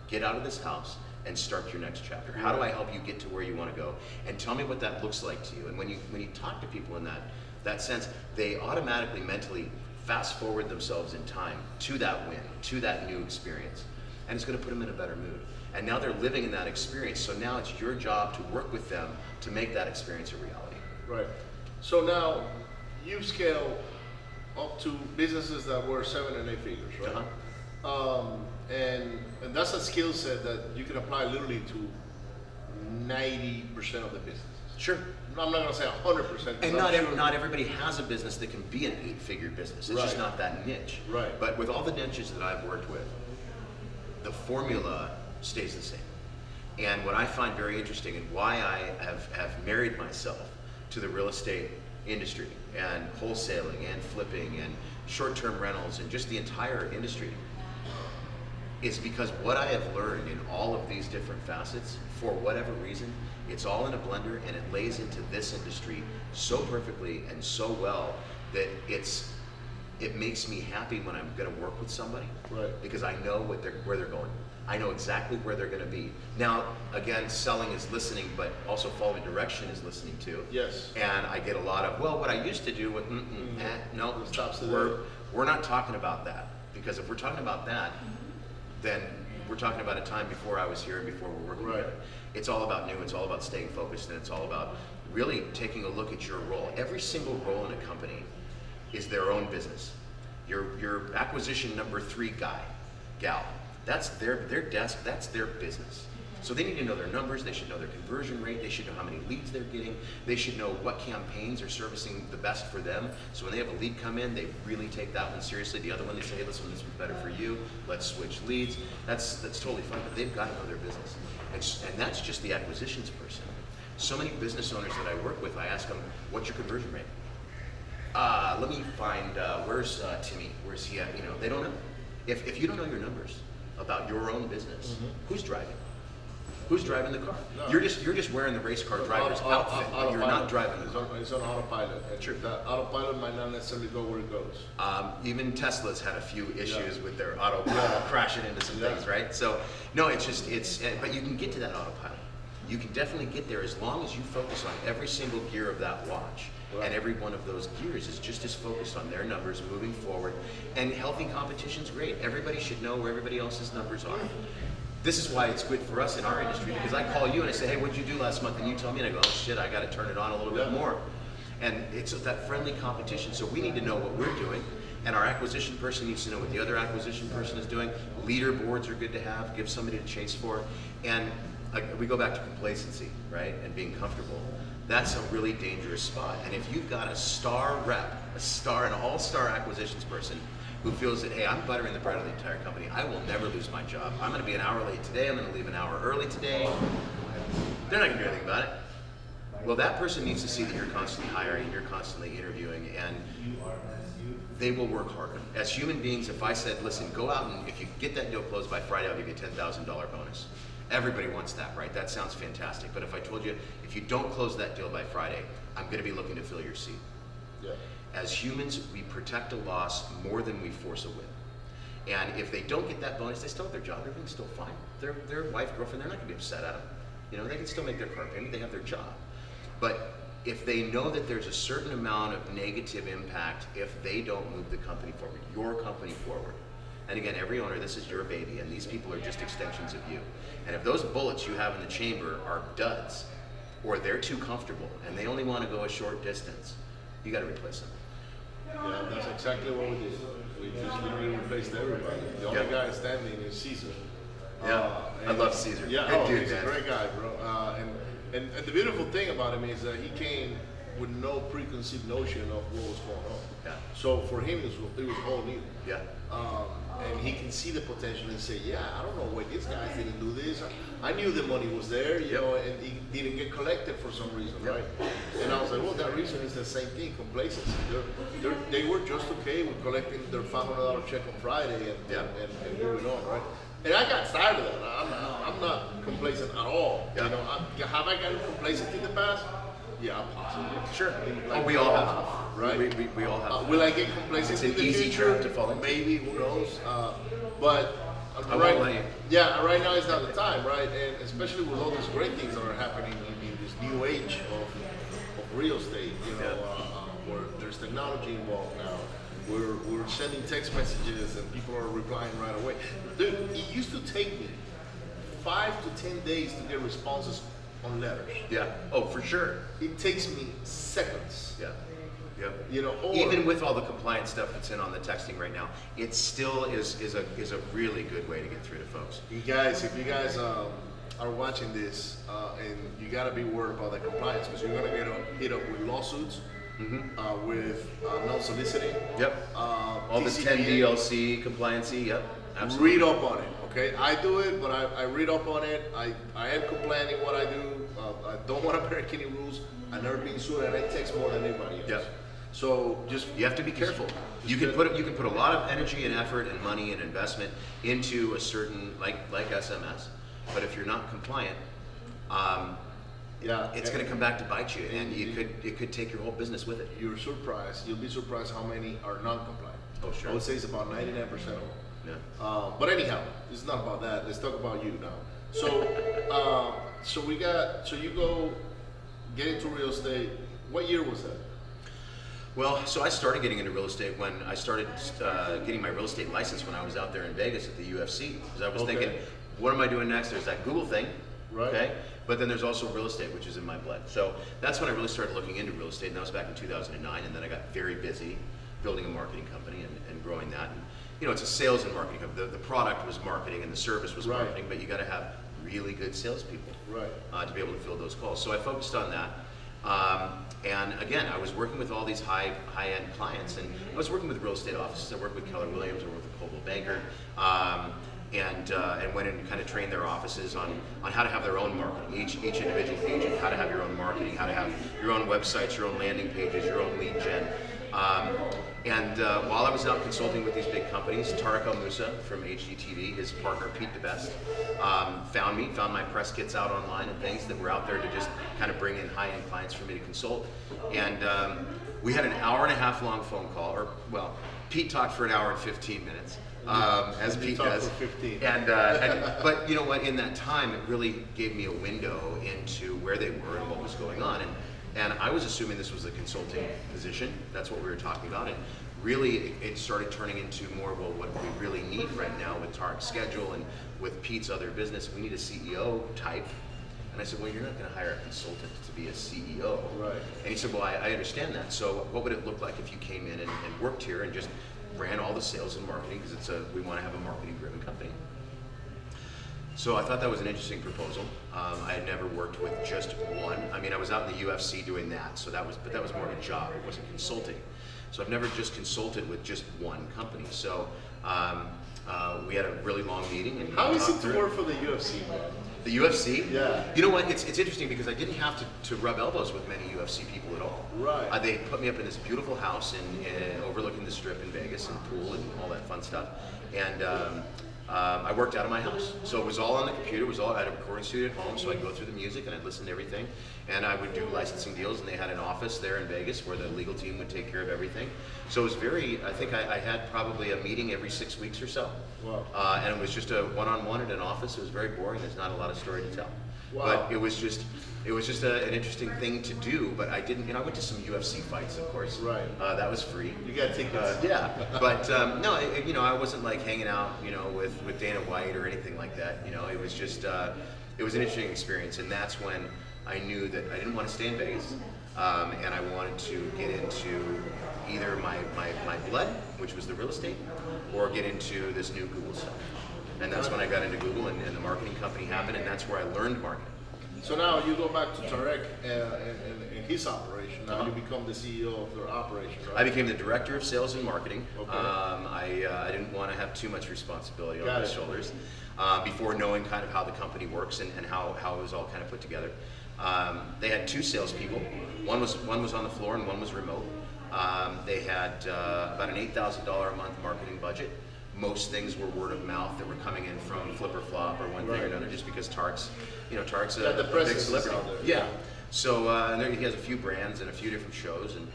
S3: get out of this house and start your next chapter? How do I help you get to where you want to go? And tell me what that looks like to you. And when you talk to people in that sense, they automatically mentally fast forward themselves in time to that win, to that new experience. And it's going to put them in a better mood. And now they're living in that experience. So now it's your job to work with them to make that experience a reality.
S2: Right. So now you've scaled up to businesses that were 7 and 8 figures, right? And that's a skill set that you can apply literally to 90% of the businesses.
S3: Sure.
S2: I'm not going to say 100%.
S3: And not everybody has a business that can be an 8-figure business. It's just not that niche.
S2: Right.
S3: But with all the niches that I've worked with, the formula stays the same. And what I find very interesting and why I have married myself to the real estate industry and wholesaling and flipping and short-term rentals and just the entire industry is because what I have learned in all of these different facets, for whatever reason, it's all in a blender and it lays into this industry so perfectly and so well that it makes me happy when I'm going to work with somebody,
S2: right?
S3: Because I know where they're going. I know exactly where they're going to be. Now, again, selling is listening, but also following direction is listening too.
S2: Yes.
S3: And I get a lot of, well, what I used to do with, no, we're not talking about that. Because if we're talking about that, then we're talking about a time before I was here and before we're working together. It's all about new, it's all about staying focused, and it's all about really taking a look at your role. Every single role in a company is their own business. Your acquisition number 3 guy, gal, that's their desk, that's their business. So they need to know their numbers, they should know their conversion rate, they should know how many leads they're getting, they should know what campaigns are servicing the best for them. So when they have a lead come in, they really take that one seriously. The other one, they say, hey, this one's better for you, let's switch leads. That's totally fine, but they've got to know their business. And that's just the acquisitions person. So many business owners that I work with, I ask them, what's your conversion rate? Let me find, where's Timmy? Where's he at? You know, they don't know. If you don't know your numbers about your own business, who's driving? Who's driving the car? No. You're just wearing the race car driver's outfit, but you're not driving the car.
S2: It's on autopilot.
S3: True.
S2: That autopilot might not necessarily go where it goes.
S3: Even Tesla's had a few issues with their autopilot crashing into some things, right? So no, but you can get to that autopilot. You can definitely get there as long as you focus on every single gear of that watch. Right. And every one of those gears is just as focused on their numbers moving forward. And healthy competition's great. Everybody should know where everybody else's numbers are. This is why it's good for us in our industry, because I call you and I say, hey, what'd you do last month? And you tell me, and I go, oh shit, I got to turn it on a little bit more. And it's that friendly competition. So we need to know what we're doing, and our acquisition person needs to know what the other acquisition person is doing. Leaderboards are good to have, give somebody to chase for. And we go back to complacency, right? And being comfortable. That's a really dangerous spot. And if you've got a star rep, an all-star acquisitions person who feels that, hey, I'm buttering the bread of the entire company, I will never lose my job. I'm going to be an hour late today, I'm going to leave an hour early today. They're not going to do anything about it. Well, that person needs to see that you're constantly hiring, you're constantly interviewing, and they will work harder. As human beings, if I said, listen, go out and if you get that deal closed by Friday, I'll give you a $10,000 bonus. Everybody wants that, right? That sounds fantastic. But if I told you, if you don't close that deal by Friday, I'm going to be looking to fill your seat. Yeah. As humans, we protect a loss more than we force a win. And if they don't get that bonus, they still have their job. Everything's still fine. Their wife, girlfriend, they're not going to be upset at them. You know, they can still make their car payment. They have their job. But if they know that there's a certain amount of negative impact if they don't move the company forward, your company forward. And again, every owner, this is your baby, and these people are just extensions of you. And if those bullets you have in the chamber are duds, or they're too comfortable, and they only want to go a short distance, you got to replace them.
S2: Yeah, that's exactly what we did. We just literally replaced everybody. The only guy standing is Caesar.
S3: Yeah, I love Caesar.
S2: Yeah,
S3: good dude,
S2: he's
S3: man.
S2: a great guy, bro. And the beautiful thing about him is that he came with no preconceived notion of what was going on.
S3: Yeah.
S2: So for him, it was all new.
S3: Yeah.
S2: And he can see the potential and say, yeah, I don't know why these guys didn't do this. I knew the money was there, you know, and it didn't get collected for some reason, right? And I was like, well, that reason is the same thing, complacency. They were just okay with collecting their $500 check on Friday and moving on, right? And I got tired of that. I'm not complacent at all. You know, have I gotten complacent in the past? Yeah, possibly.
S3: Sure.
S2: Like,
S3: we all have,
S2: right?
S3: We all have.
S2: Will I get complacent in the
S3: easy
S2: future?
S3: trap to fall into.
S2: Maybe, who knows? But
S3: right
S2: now is not the time, right? And especially with all these great things that are happening in this new age of real estate, you know, where there's technology involved now. We're sending text messages and people are replying right away. Dude, it used to take me 5 to 10 days to get responses on letters.
S3: Yeah. Oh, for sure.
S2: It takes me seconds.
S3: Yeah. Yep.
S2: You know,
S3: even with all the compliance stuff that's in on the texting right now, it still is a really good way to get through to folks.
S2: You guys, if you guys are watching this and you got to be worried about the compliance because you're gonna get hit up with lawsuits, with non-soliciting.
S3: Yep. All the 10 DLC compliancy. Yep. Absolutely.
S2: Read up on it. Okay, I do it, but I read up on it. I am complaining what I do. I don't want to break any rules. I've never been sued, and I text more than anybody else.
S3: Yep.
S2: So
S3: You have to be careful. You can put a lot of energy and effort and money and investment into a certain like SMS, but if you're not compliant, it's going to come back to bite you, and it could take your whole business with it.
S2: You're surprised. You'll be surprised how many are non-compliant.
S3: Oh, sure.
S2: I would say it's about 99% of them.
S3: Yeah.
S2: But anyhow, it's not about that. Let's talk about you now. So, so you go get into real estate. What year was that?
S3: Well, so I started getting into real estate when I started getting my real estate license when I was out there in Vegas at the UFC. Because I was thinking, what am I doing next? There's that Google thing,
S2: right?
S3: Okay, but then there's also real estate, which is in my blood. So that's when I really started looking into real estate, and that was back in 2009. And then I got very busy building a marketing company and growing that. And, you know, it's a sales and marketing company. The product was marketing and the service was marketing, but you got to have really good salespeople, to be able to fill those calls. So I focused on that. And again, I was working with all these high-end clients, and I was working with real estate offices. I worked with Keller Williams, I worked with Coldwell Banker, and went in and kind of trained their offices on how to have their own marketing. Each individual agent, how to have your own marketing, how to have your own websites, your own landing pages, your own lead gen. While I was out consulting with these big companies, Tariq Al Musa from HGTV, his partner Pete DeBest, found my press kits out online and things that were out there to just kind of bring in high-end clients for me to consult. And we had an hour and a half long phone call, Pete talked for an hour and 15 minutes. As Pete does.
S2: For 15.
S3: But you know what? In that time, it really gave me a window into where they were and what was going on. And I was assuming this was a consulting position. That's what we were talking about. And really, it started turning into more, what we really need right now with Tariq's schedule and with Pete's other business. We need a CEO type. And I said, well, you're not going to hire a consultant to be a CEO.
S2: Right.
S3: And he said, well, I understand that. So what would it look like if you came in and worked here and just ran all the sales and marketing, because we want to have a marketing-driven company. So I thought that was an interesting proposal. I had never worked with just one. I mean, I was out in the UFC doing that, but that was more of a job. It wasn't consulting. So I've never just consulted with just one company. So we had a really long meeting. And
S2: how is it to work for the UFC, man?
S3: The UFC?
S2: Yeah.
S3: You know what? It's interesting because I didn't have to rub elbows with many UFC people at all.
S2: Right.
S3: They put me up in this beautiful house in overlooking the Strip in Vegas and pool and all that fun stuff. And I worked out of my house. So it was all on the computer. I had a recording studio at home, so I'd go through the music and I'd listen to everything. And I would do licensing deals, and they had an office there in Vegas where the legal team would take care of everything. So it was I think I had probably a meeting every 6 weeks or so.
S2: Wow.
S3: And it was just a one-on-one at an office. It was very boring. There's not a lot of story to tell.
S2: Wow.
S3: But it was just an interesting thing to do. But I didn't, I went to some UFC fights, of course.
S2: Right.
S3: That was free.
S2: You got tickets.
S3: Yeah. But no, I wasn't like hanging out, with Dana White or anything like that. It was just, it was an interesting experience. And that's when I knew that I didn't want to stay in Vegas. And I wanted to get into either my blood, which was the real estate, or get into this new Google stuff. And that's when I got into Google, and the marketing company happened, and that's where I learned marketing.
S2: So now you go back to Tariq and his operation. Now you become the CEO of their operation, right?
S3: I became the director of sales and marketing.
S2: Okay.
S3: I didn't want to have too much responsibility on my shoulders before knowing kind of how the company works and how it was all kind of put together. They had two salespeople. One was on the floor and one was remote. They had about an $8,000 a month marketing budget. Most things were word of mouth that were coming in from Flip or Flop or one thing or another, just because Tariq's a big celebrity. Yeah. So and he has a few brands and a few different shows, and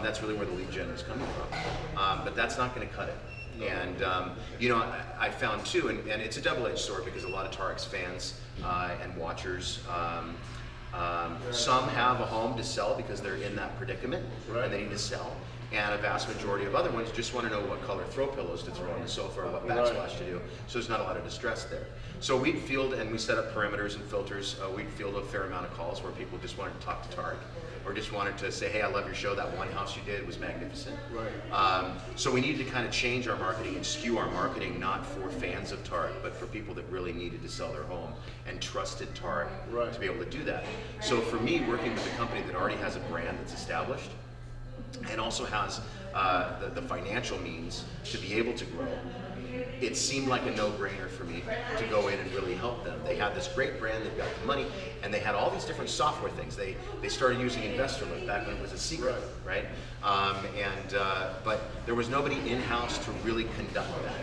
S3: that's really where the lead gen is coming from. But that's not going to cut it. No. And I found too, and it's a double-edged sword because a lot of Tariq's fans and watchers. Some have a home to sell because they're in that predicament and they need to sell. And a vast majority of other ones just want to know what color throw pillows to throw on the sofa or what backsplash to do. So there's not a lot of distress there. So we'd field, and we set up perimeters and filters. We'd field a fair amount of calls where people just wanted to talk to Tariq or just wanted to say, hey, I love your show. That one house you did was magnificent.
S2: Right.
S3: So we needed to kind of change our marketing and skew our marketing not for fans of Tariq, but for people that really needed to sell their home and trusted Tariq to be able to do that. So for me, working with a company that already has a brand that's established, and also has the financial means to be able to grow, it seemed like a no-brainer for me to go in and really help them. They had this great brand, they've got the money, and they had all these different software things. They started using InvestorLift back when it was a secret, right? But there was nobody in-house to really conduct that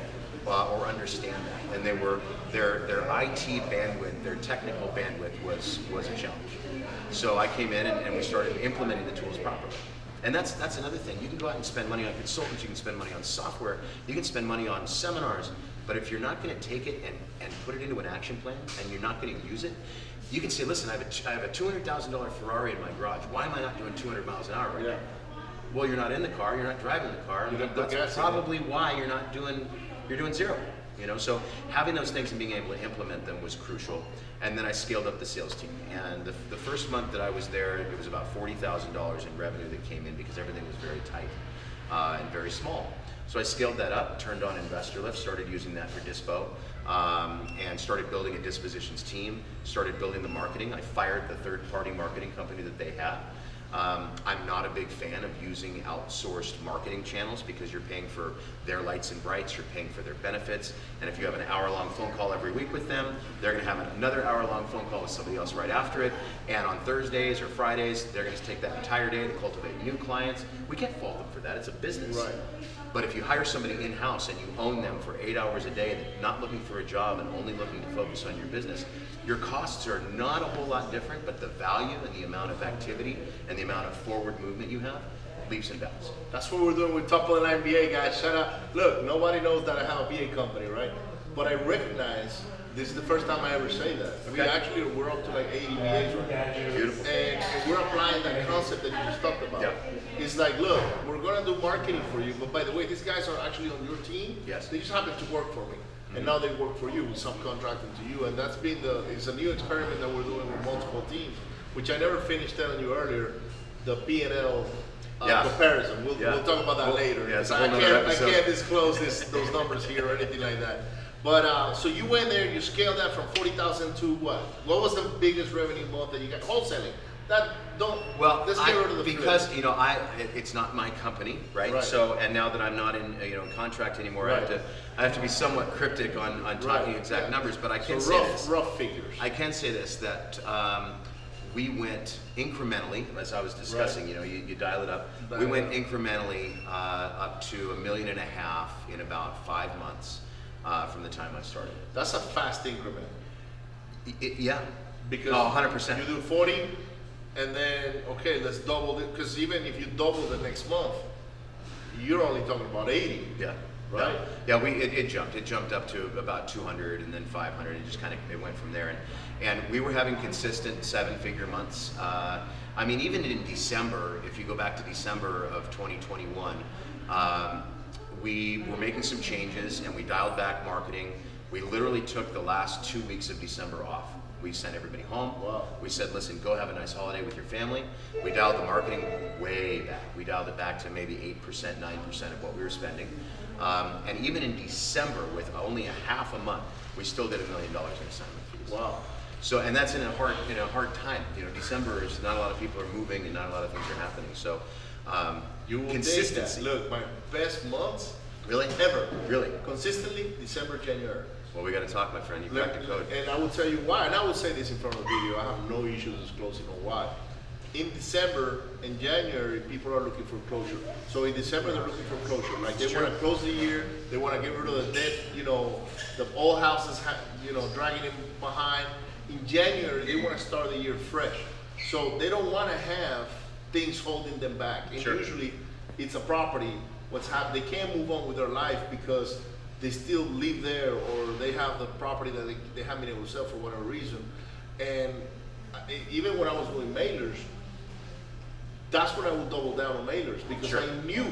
S3: or understand that. And their IT bandwidth, their technical bandwidth was a challenge. So I came in and we started implementing the tools properly. And that's another thing. You can go out and spend money on consultants, you can spend money on software, you can spend money on seminars, but if you're not going to take it and put it into an action plan and you're not going to use it, you can say, listen, I have a $200,000 Ferrari in my garage. Why am I not doing 200 miles an hour right now? Well, you're not in the car, you're not driving the car. That's probably why you're doing zero. So having those things and being able to implement them was crucial. And then I scaled up the sales team. And the first month that I was there, it was about $40,000 in revenue that came in because everything was very tight and very small. So I scaled that up, turned on InvestorLift, started using that for Dispo, and started building a dispositions team, started building the marketing. I fired the third-party marketing company that they had. I'm not a big fan of using outsourced marketing channels because you're paying for their lights and brights, you're paying for their benefits, and if you have an hour-long phone call every week with them, they're going to have another hour-long phone call with somebody else right after it, and on Thursdays or Fridays, they're going to take that entire day to cultivate new clients. We can't fault them for that, it's a business.
S2: Right.
S3: But if you hire somebody in-house and you own them for 8 hours a day, not looking for a job and only looking to focus on your business, your costs are not a whole lot different, but the value and the amount of activity and the amount of forward movement you have leaps and bounds.
S2: That's what we're doing with Top of the Line BA, guys. Shout out. Look, nobody knows that I have a BA company, right? But I recognize this is the first time I ever say that.
S3: Okay.
S2: We're up to like 80 BAs right now.
S3: Beautiful.
S2: And we're applying that concept that you just talked about.
S3: Yep.
S2: It's like, look, we're gonna do marketing for you, but by the way, these guys are actually on your team.
S3: Yes.
S2: They just happen to work for me. And now they work for you, subcontracting to you, and that's been it's a new experiment that we're doing with multiple teams, which I never finished telling you earlier, the P&L comparison. We'll talk about that later.
S3: Yeah,
S2: I can't disclose those numbers here or anything like that. But so you went there, you scaled that from 40,000 to what? What was the biggest revenue month that you got? Wholesaling. Let's get rid of the
S3: because it's not my company, right? So and now that I'm not in contract anymore, I have to be somewhat cryptic on talking exact numbers, but I can say this.
S2: Rough figures.
S3: I can say this that we went incrementally, as I was discussing. You dial it up. We went incrementally up to $1.5 million in about 5 months from the time I started.
S2: That's a fast increment.
S3: Yeah.
S2: Because
S3: 100%.
S2: You do 40. And then, okay, let's double it, because even if you double the next month, you're only talking about 80.
S3: Yeah.
S2: Right?
S3: Yeah, it jumped. It jumped up to about 200 and then 500. It just it went from there. And we were having consistent 7-figure months. Even in December, if you go back to December of 2021, we were making some changes and we dialed back marketing. We literally took the last 2 weeks of December off. We sent everybody home.
S2: Wow.
S3: We said, listen, go have a nice holiday with your family. We dialed the marketing way back. We dialed it back to maybe 8%, 9% of what we were spending. And even in December, with only a half a month, we still did $1 million in assignment fees.
S2: Wow.
S3: So, and that's in a hard time. December is not a lot of people are moving and not a lot of things are happening. So,
S2: you will
S3: consistency.
S2: Take that. Look, my best months
S3: really
S2: ever.
S3: Really
S2: consistently December, January.
S3: Well, we got to talk, my friend. You cracked the code.
S2: And I will tell you why. And I will say this in front of the video. I have no issues disclosing on why. In December and January, people are looking for closure. So in December, they're looking for closure. Like they want to close the year. They want to get rid of the debt. The old houses, dragging them behind. In January, they want to start the year fresh. So they don't want to have things holding them back. And usually, it's a property. What's happening? They can't move on with their life because they still live there, or they have the property that they haven't been able to sell for whatever reason. And even when I was doing mailers, that's when I would double down on mailers, because I knew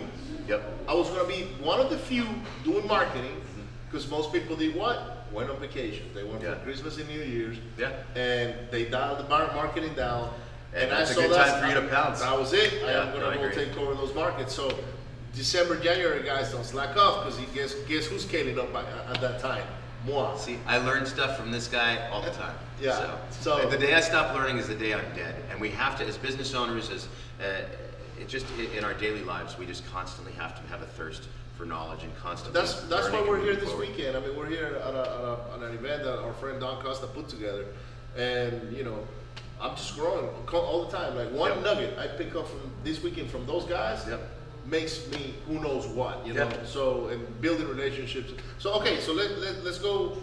S2: I was going to be one of the few doing marketing, because most people did what? Went on vacation. They went for Christmas and New Year's, and they dialed the marketing down.
S3: And that's a good time for you to pounce.
S2: That was it. I am going to go take over those markets. So December, January, guys, don't slack off, because guess who's scaling up at that time? Moi.
S3: See, I learn stuff from this guy all the time.
S2: So
S3: the day I stop learning is the day I'm dead. And we have to, as business owners, in our daily lives, we just constantly have to have a thirst for knowledge and constantly.
S2: That's why
S3: learning
S2: we're
S3: and
S2: here
S3: moving
S2: this
S3: forward.
S2: weekend. I mean, we're here at an event that our friend Don Costa put together, and I'm just growing all the time. Like one nugget I pick up from this weekend from those guys makes me who knows what, So, and building relationships. So okay, so let's go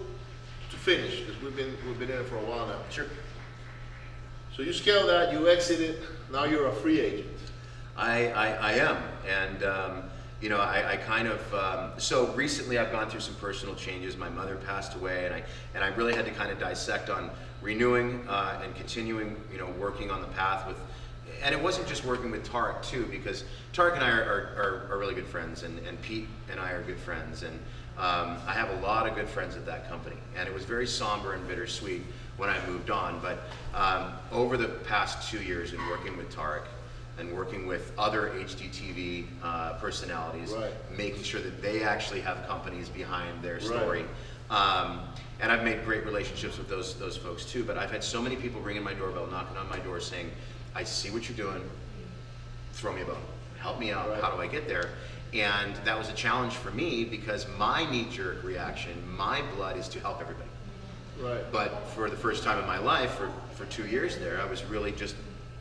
S2: to finish, because we've been in it for a while now.
S3: Sure.
S2: So you scale that, you exit it, now you're a free agent.
S3: I am, and I kind of so recently I've gone through some personal changes. My mother passed away, and I really had to kind of dissect on renewing and continuing, working on the path with. And it wasn't just working with Tarek too, because Tarek and I are really good friends, and Pete and I are good friends, and I have a lot of good friends at that company. And it was very somber and bittersweet when I moved on, but over the past 2 years in working with Tarek and working with other HDTV personalities, making sure that they actually have companies behind their story. And I've made great relationships with those folks too, but I've had so many people ringing my doorbell, knocking on my door saying, I see what you're doing, throw me a bone, help me out, how do I get there? And that was a challenge for me, because my knee-jerk reaction, my blood is to help everybody.
S2: Right.
S3: But for the first time in my life, for 2 years there, I was really just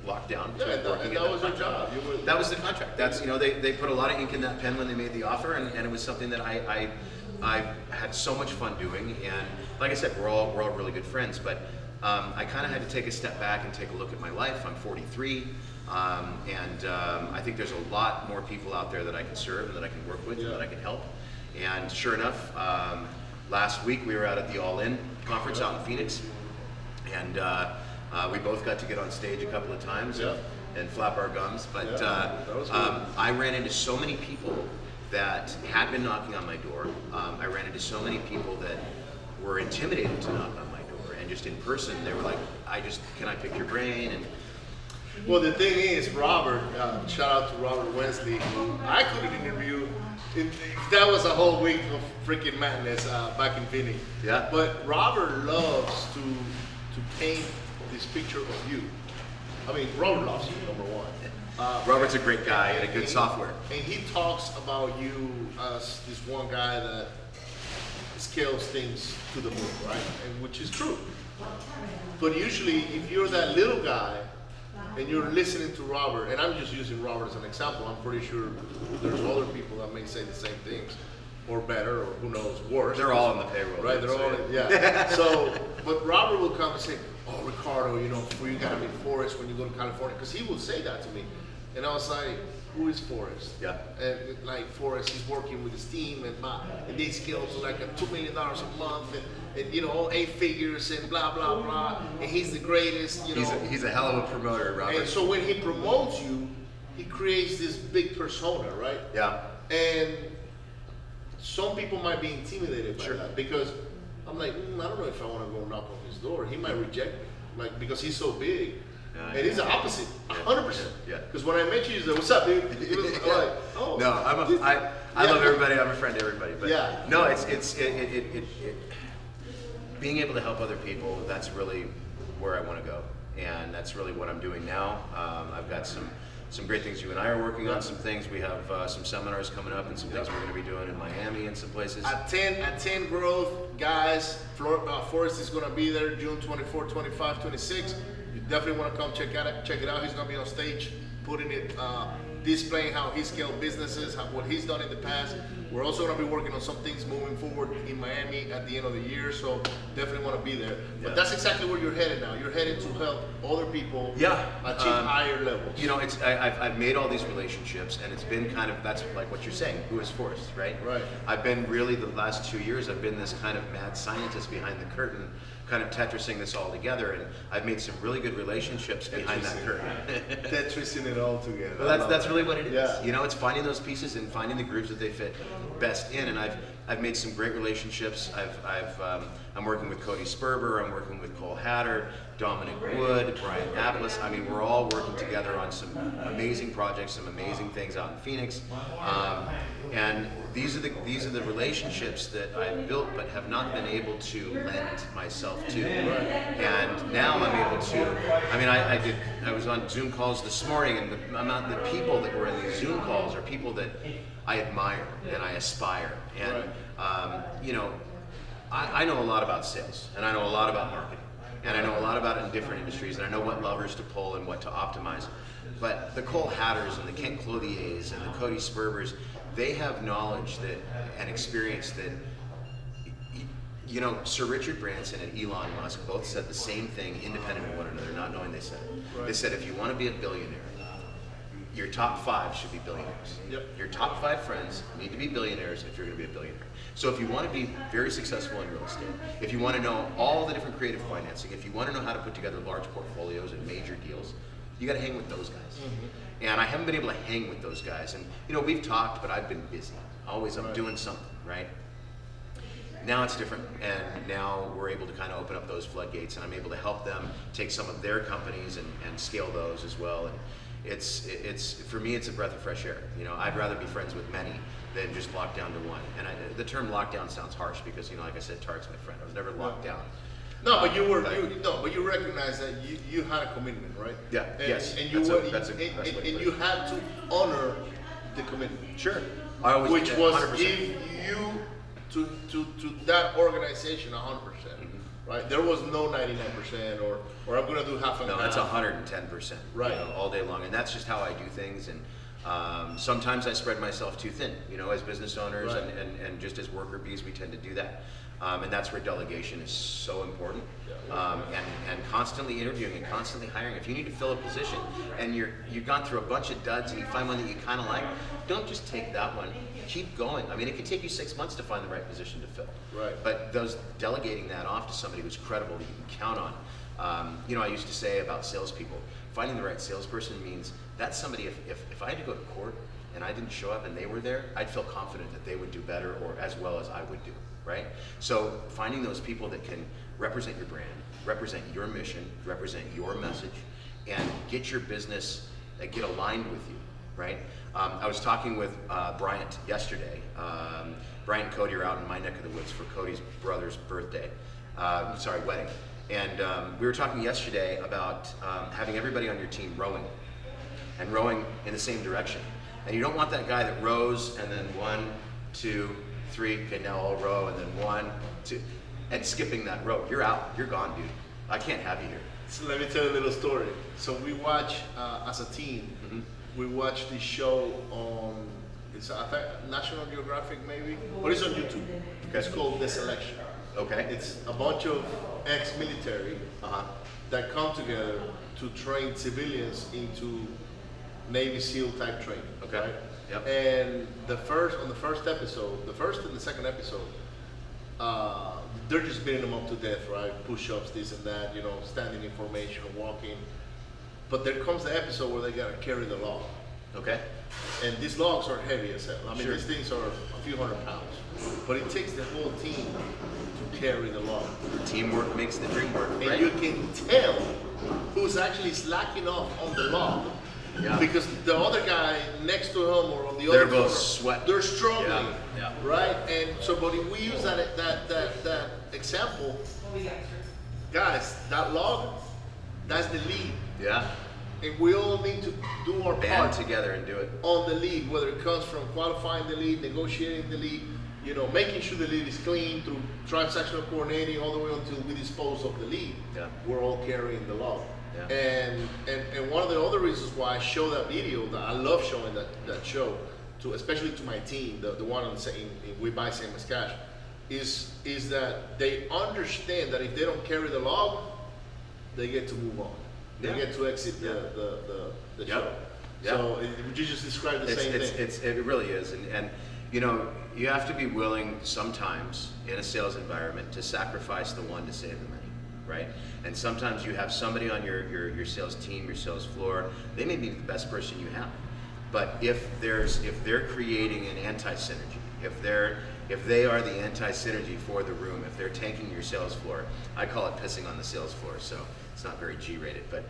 S3: locked down.
S2: Yeah, and that was your job.
S3: That was the contract. That's they put a lot of ink in that pen when they made the offer, and it was something that I had so much fun doing. And like I said, we're all really good friends, but I kind of had to take a step back and take a look at my life. I'm 43, and I think there's a lot more people out there that I can serve and that I can work with and that I can help. And sure enough, last week we were out at the All In conference out in Phoenix, and we both got to get on stage a couple of times and flap our gums. But I ran into so many people that had been knocking on my door. I ran into so many people that were intimidated to knock on my door, and just in person they were like, can I pick your brain? And
S2: well, the thing is, Robert, shout out to Robert Wensley, I couldn't interview. That was a whole week of freaking madness back in Phoenix.
S3: Yeah.
S2: But Robert loves to paint this picture of you. I mean, Robert loves you, number one.
S3: Robert's a great guy and a good software.
S2: And he talks about you as this one guy that scales things to the moon, right? And which is true. But usually, if you're that little guy and you're listening to Robert, and I'm just using Robert as an example, I'm pretty sure there's other people that may say the same things, or better, or who knows, worse.
S3: They're all on the payroll.
S2: Right, they're all, yeah. So, but Robert will come and say, oh, Ricardo, you gotta meet Forrest when you go to California, because he will say that to me. And I was like, who is Forrest?
S3: Yeah.
S2: And like Forrest, he's working with his team, and they scale to like $2 million a month, and all 8 figures, and blah blah blah. And he's the greatest.
S3: He's a hell of a promoter, Robert.
S2: And so when he promotes you, he creates this big persona, right?
S3: Yeah.
S2: And some people might be intimidated by that, because I'm like, I don't know if I want to go knock on his door. He might reject me, like, because he's so big. And he's the opposite, 100%. Yeah. Because when I met you, he's like, "What's up, dude?" It was like, "Oh."
S3: No, I love everybody. I'm a friend to everybody. But no, it's being able to help other people. That's really where I want to go, and that's really what I'm doing now. I've got some great things. You and I are working on some things. We have some seminars coming up, and some things we're going to be doing in Miami and some places.
S2: At 10 Growth, guys, Forrest is going to be there June 24, 25, 26. You definitely want to come check it out. He's going to be on stage putting it, displaying how he scaled businesses, what he's done in the past. We're also going to be working on some things moving forward in Miami at the end of the year, so definitely want to be there. But that's exactly where you're headed now. You're headed to help other people achieve higher levels.
S3: I've made all these relationships, and it's been kind of, that's like what you're saying, who is Forrest, right?
S2: Right.
S3: I've been really, the last 2 years, I've been this kind of mad scientist behind the curtain, kind of Tetrising this all together, and I've made some really good relationships behind that curtain.
S2: Tetrising it all together.
S3: Well, that's really what it is.
S2: Yeah.
S3: It's finding those pieces and finding the grooves that they fit best in, and I've made some great relationships. I'm working with Cody Sperber, I'm working with Cole Hatter, Dominic Wood, Brian Apples. I mean, we're all working together on some amazing projects, some amazing things out in Phoenix. And these are the relationships that I've built but have not been able to lend myself to. And now I'm able to. I mean, I was on Zoom calls this this morning, and the people that were in these Zoom calls are people that I admire and I aspire. And you know, I know a lot about sales, and I know a lot about marketing, and I know a lot about it in different industries, and I know what levers to pull and what to optimize. But the Cole Hatters and the Kent Clothiers and the Cody Sperber's, they have knowledge that and experience that. You know, Sir Richard Branson and Elon Musk both said the same thing, independent of one another, not knowing they said it. Right. They said if you want to be a billionaire, your top 5 should be billionaires.
S2: Yep.
S3: Your top 5 friends need to be billionaires if you're going to be a billionaire. So if you want to be very successful in real estate, if you want to know all the different creative financing, if you want to know how to put together large portfolios and major deals, you got to hang with those guys. Mm-hmm. And I haven't been able to hang with those guys. And you know, we've talked, but I've been busy. Always I'm doing something, right? Now it's different, and now we're able to kind of open up those floodgates, and I'm able to help them take some of their companies and scale those as well. And it's for me, it's a breath of fresh air. You know, I'd rather be friends with many than just locked down to one. And the term lockdown sounds harsh because, you know, like I said, Tarek's my friend. I was never locked down.
S2: No, but you recognize that you had a commitment, right?
S3: Yeah.
S2: And,
S3: yes.
S2: And you you had to honor the commitment.
S3: Sure.
S2: Which was
S3: 100%.
S2: give you to that organization 100%, right? There was no 99% or I'm gonna do half and half.
S3: No, that's 110%,
S2: right?
S3: You know, all day long, and that's just how I do things. And sometimes I spread myself too thin, you know, as business owners,
S2: right.
S3: and just as worker bees, we tend to do that, and that's where delegation is so important. And constantly interviewing and constantly hiring. If you need to fill a position and you've gone through a bunch of duds and you find one that you kind of like, don't just take that one. Keep going. I mean, it could take you 6 months to find the right position to fill.
S2: Right.
S3: But delegating that off to somebody who's credible that you can count on. You know, I used to say about salespeople, finding the right salesperson means that's somebody. If I had to go to court and I didn't show up and they were there, I'd feel confident that they would do better or as well as I would do. Right. So finding those people that can represent your brand, represent your mission, represent your message, and get your business, get aligned with you, right? I was talking with Bryant yesterday. Bryant and Cody are out in my neck of the woods for Cody's brother's birthday, wedding. And we were talking yesterday about having everybody on your team rowing, and rowing in the same direction. And you don't want that guy that rows and then 1, 2, 3, okay, now I'll row, and then 1, 2, and skipping that row. You're out, you're gone, dude. I can't have you here.
S2: So let me tell you a little story. So we watch, as a team, we watch this show on, it's I think National Geographic maybe, but it's on YouTube. Okay. It's called The Selection.
S3: Okay.
S2: It's a bunch of ex-military that come together to train civilians into Navy SEAL type training.
S3: Okay.
S2: Right?
S3: Yep.
S2: And the first and the second episode, they're just beating them up to death, right? Push-ups, this and that, you know, standing in formation, walking. But there comes the episode where they gotta carry the log.
S3: Okay.
S2: And these logs are heavy as hell. I mean,
S3: Sure.
S2: these things are a few hundred pounds. But it takes the whole team to carry the log.
S3: Teamwork makes the dream work,
S2: And
S3: right?
S2: you can tell who's actually slacking off on the log.
S3: Yeah.
S2: Because the other guy next to him or on the
S3: They're
S2: other
S3: both
S2: corner,
S3: sweating.
S2: they're struggling,
S3: Yeah.
S2: right? And so, but if we use that example, guys, that log, that's the lead.
S3: Yeah.
S2: And we all need to do our
S3: Band
S2: part
S3: together and do it.
S2: on the lead, whether it comes from qualifying the lead, negotiating the lead, you know, making sure the lead is clean through transactional coordinating all the way until we dispose of the lead.
S3: Yeah.
S2: We're all carrying the log.
S3: Yeah.
S2: And one of the other reasons why I show that video, that I love showing that show, to especially to my team, the one in We Buy Same as Cash, is that they understand that if they don't carry the log, they get to move on. They get to exit the show.
S3: Yeah.
S2: So would you just describe the same thing?
S3: It really is, and you know, you have to be willing sometimes in a sales environment to sacrifice the one to save the many, right? And sometimes you have somebody on your sales team, your sales floor. They may be the best person you have, but if they're creating an anti-synergy, if they are the anti-synergy for the room, if they're tanking your sales floor, I call it pissing on the sales floor. So it's not very G-rated, but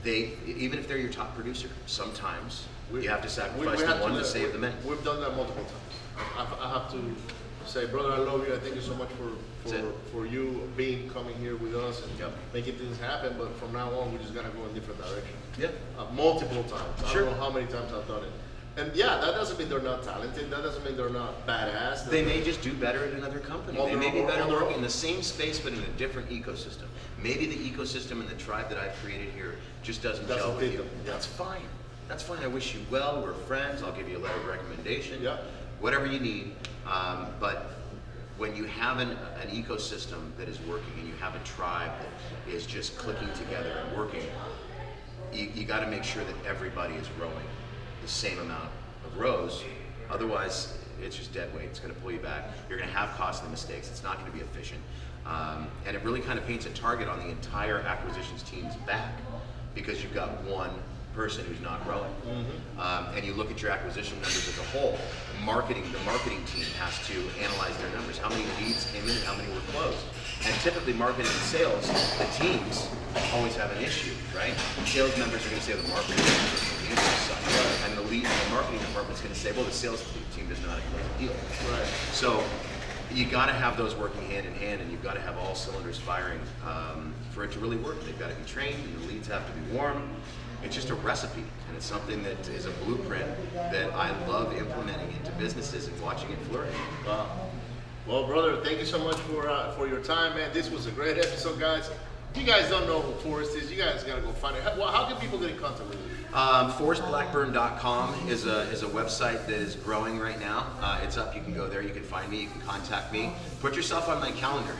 S3: even if they're your top producer, sometimes you have to sacrifice the one to save the many.
S2: We've done that multiple times. I have to say, brother, I love you. I thank you so much for you coming here with us and making things happen. But from now on, we just gotta go in different directions.
S3: Yeah.
S2: Multiple times.
S3: Sure.
S2: I don't know how many times I've done it. And yeah, that doesn't mean they're not talented. That doesn't mean they're not badass.
S3: They may just do better at another company. They may be better working in the same space, but in a different ecosystem. Maybe the ecosystem and the tribe that I've created here just doesn't gel with you. That's fine. That's fine. I wish you well. We're friends. I'll give you a letter of recommendation.
S2: Yeah.
S3: Whatever you need. But when you have an ecosystem that is working and you have a tribe that is just clicking together and working, you got to make sure that everybody is rowing the same amount of rows. Otherwise, it's just dead weight. It's going to pull you back. You're going to have costly mistakes. It's not going to be efficient. And it really kind of paints a target on the entire acquisitions team's back because you've got one person who's not growing. And you look at your acquisition numbers as a whole. The marketing team has to analyze their numbers. How many leads came in and how many were closed? And typically marketing and sales, the teams always have an issue, right? Sales members are going to say the marketing suck. And the marketing department is going to say, well, the sales team does not close the deal.
S2: Right.
S3: So you got to have those working hand in hand, and you've got to have all cylinders firing for it to really work. They've got to be trained, and the leads have to be warm. It's just a recipe, and it's something that is a blueprint that I love implementing into businesses and watching it flourish.
S2: Wow. Well, brother, thank you so much for your time, man. This was a great episode, guys. If you guys don't know who Forrest is, you guys got to go find it. How can people get in contact with you?
S3: ForrestBlackburn.com is a website that is growing right now. It's up. You can go there. You can find me. You can contact me. Put yourself on my calendar.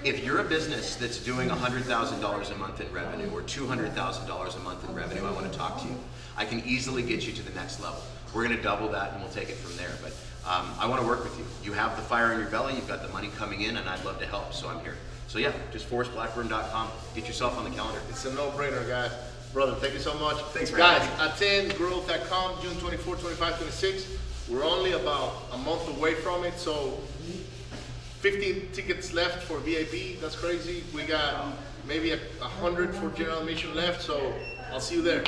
S3: If you're a business that's doing $100,000 a month in revenue or $200,000 a month in revenue, I want to talk to you. I can easily get you to the next level. We're going to double that and we'll take it from there. But I want to work with you. You have the fire in your belly. You've got the money coming in, and I'd love to help. So I'm here. So yeah, just ForrestBlackburn.com. Get yourself on the calendar.
S2: It's a no-brainer, guys. Brother, thank you so much.
S3: Thanks for
S2: guys,
S3: having me.
S2: attendgrowth.com, June 24, 25, 26. We're only about a month away from it, so 15 tickets left for VIP. That's crazy. We got maybe 100 for general admission left, so I'll see you there.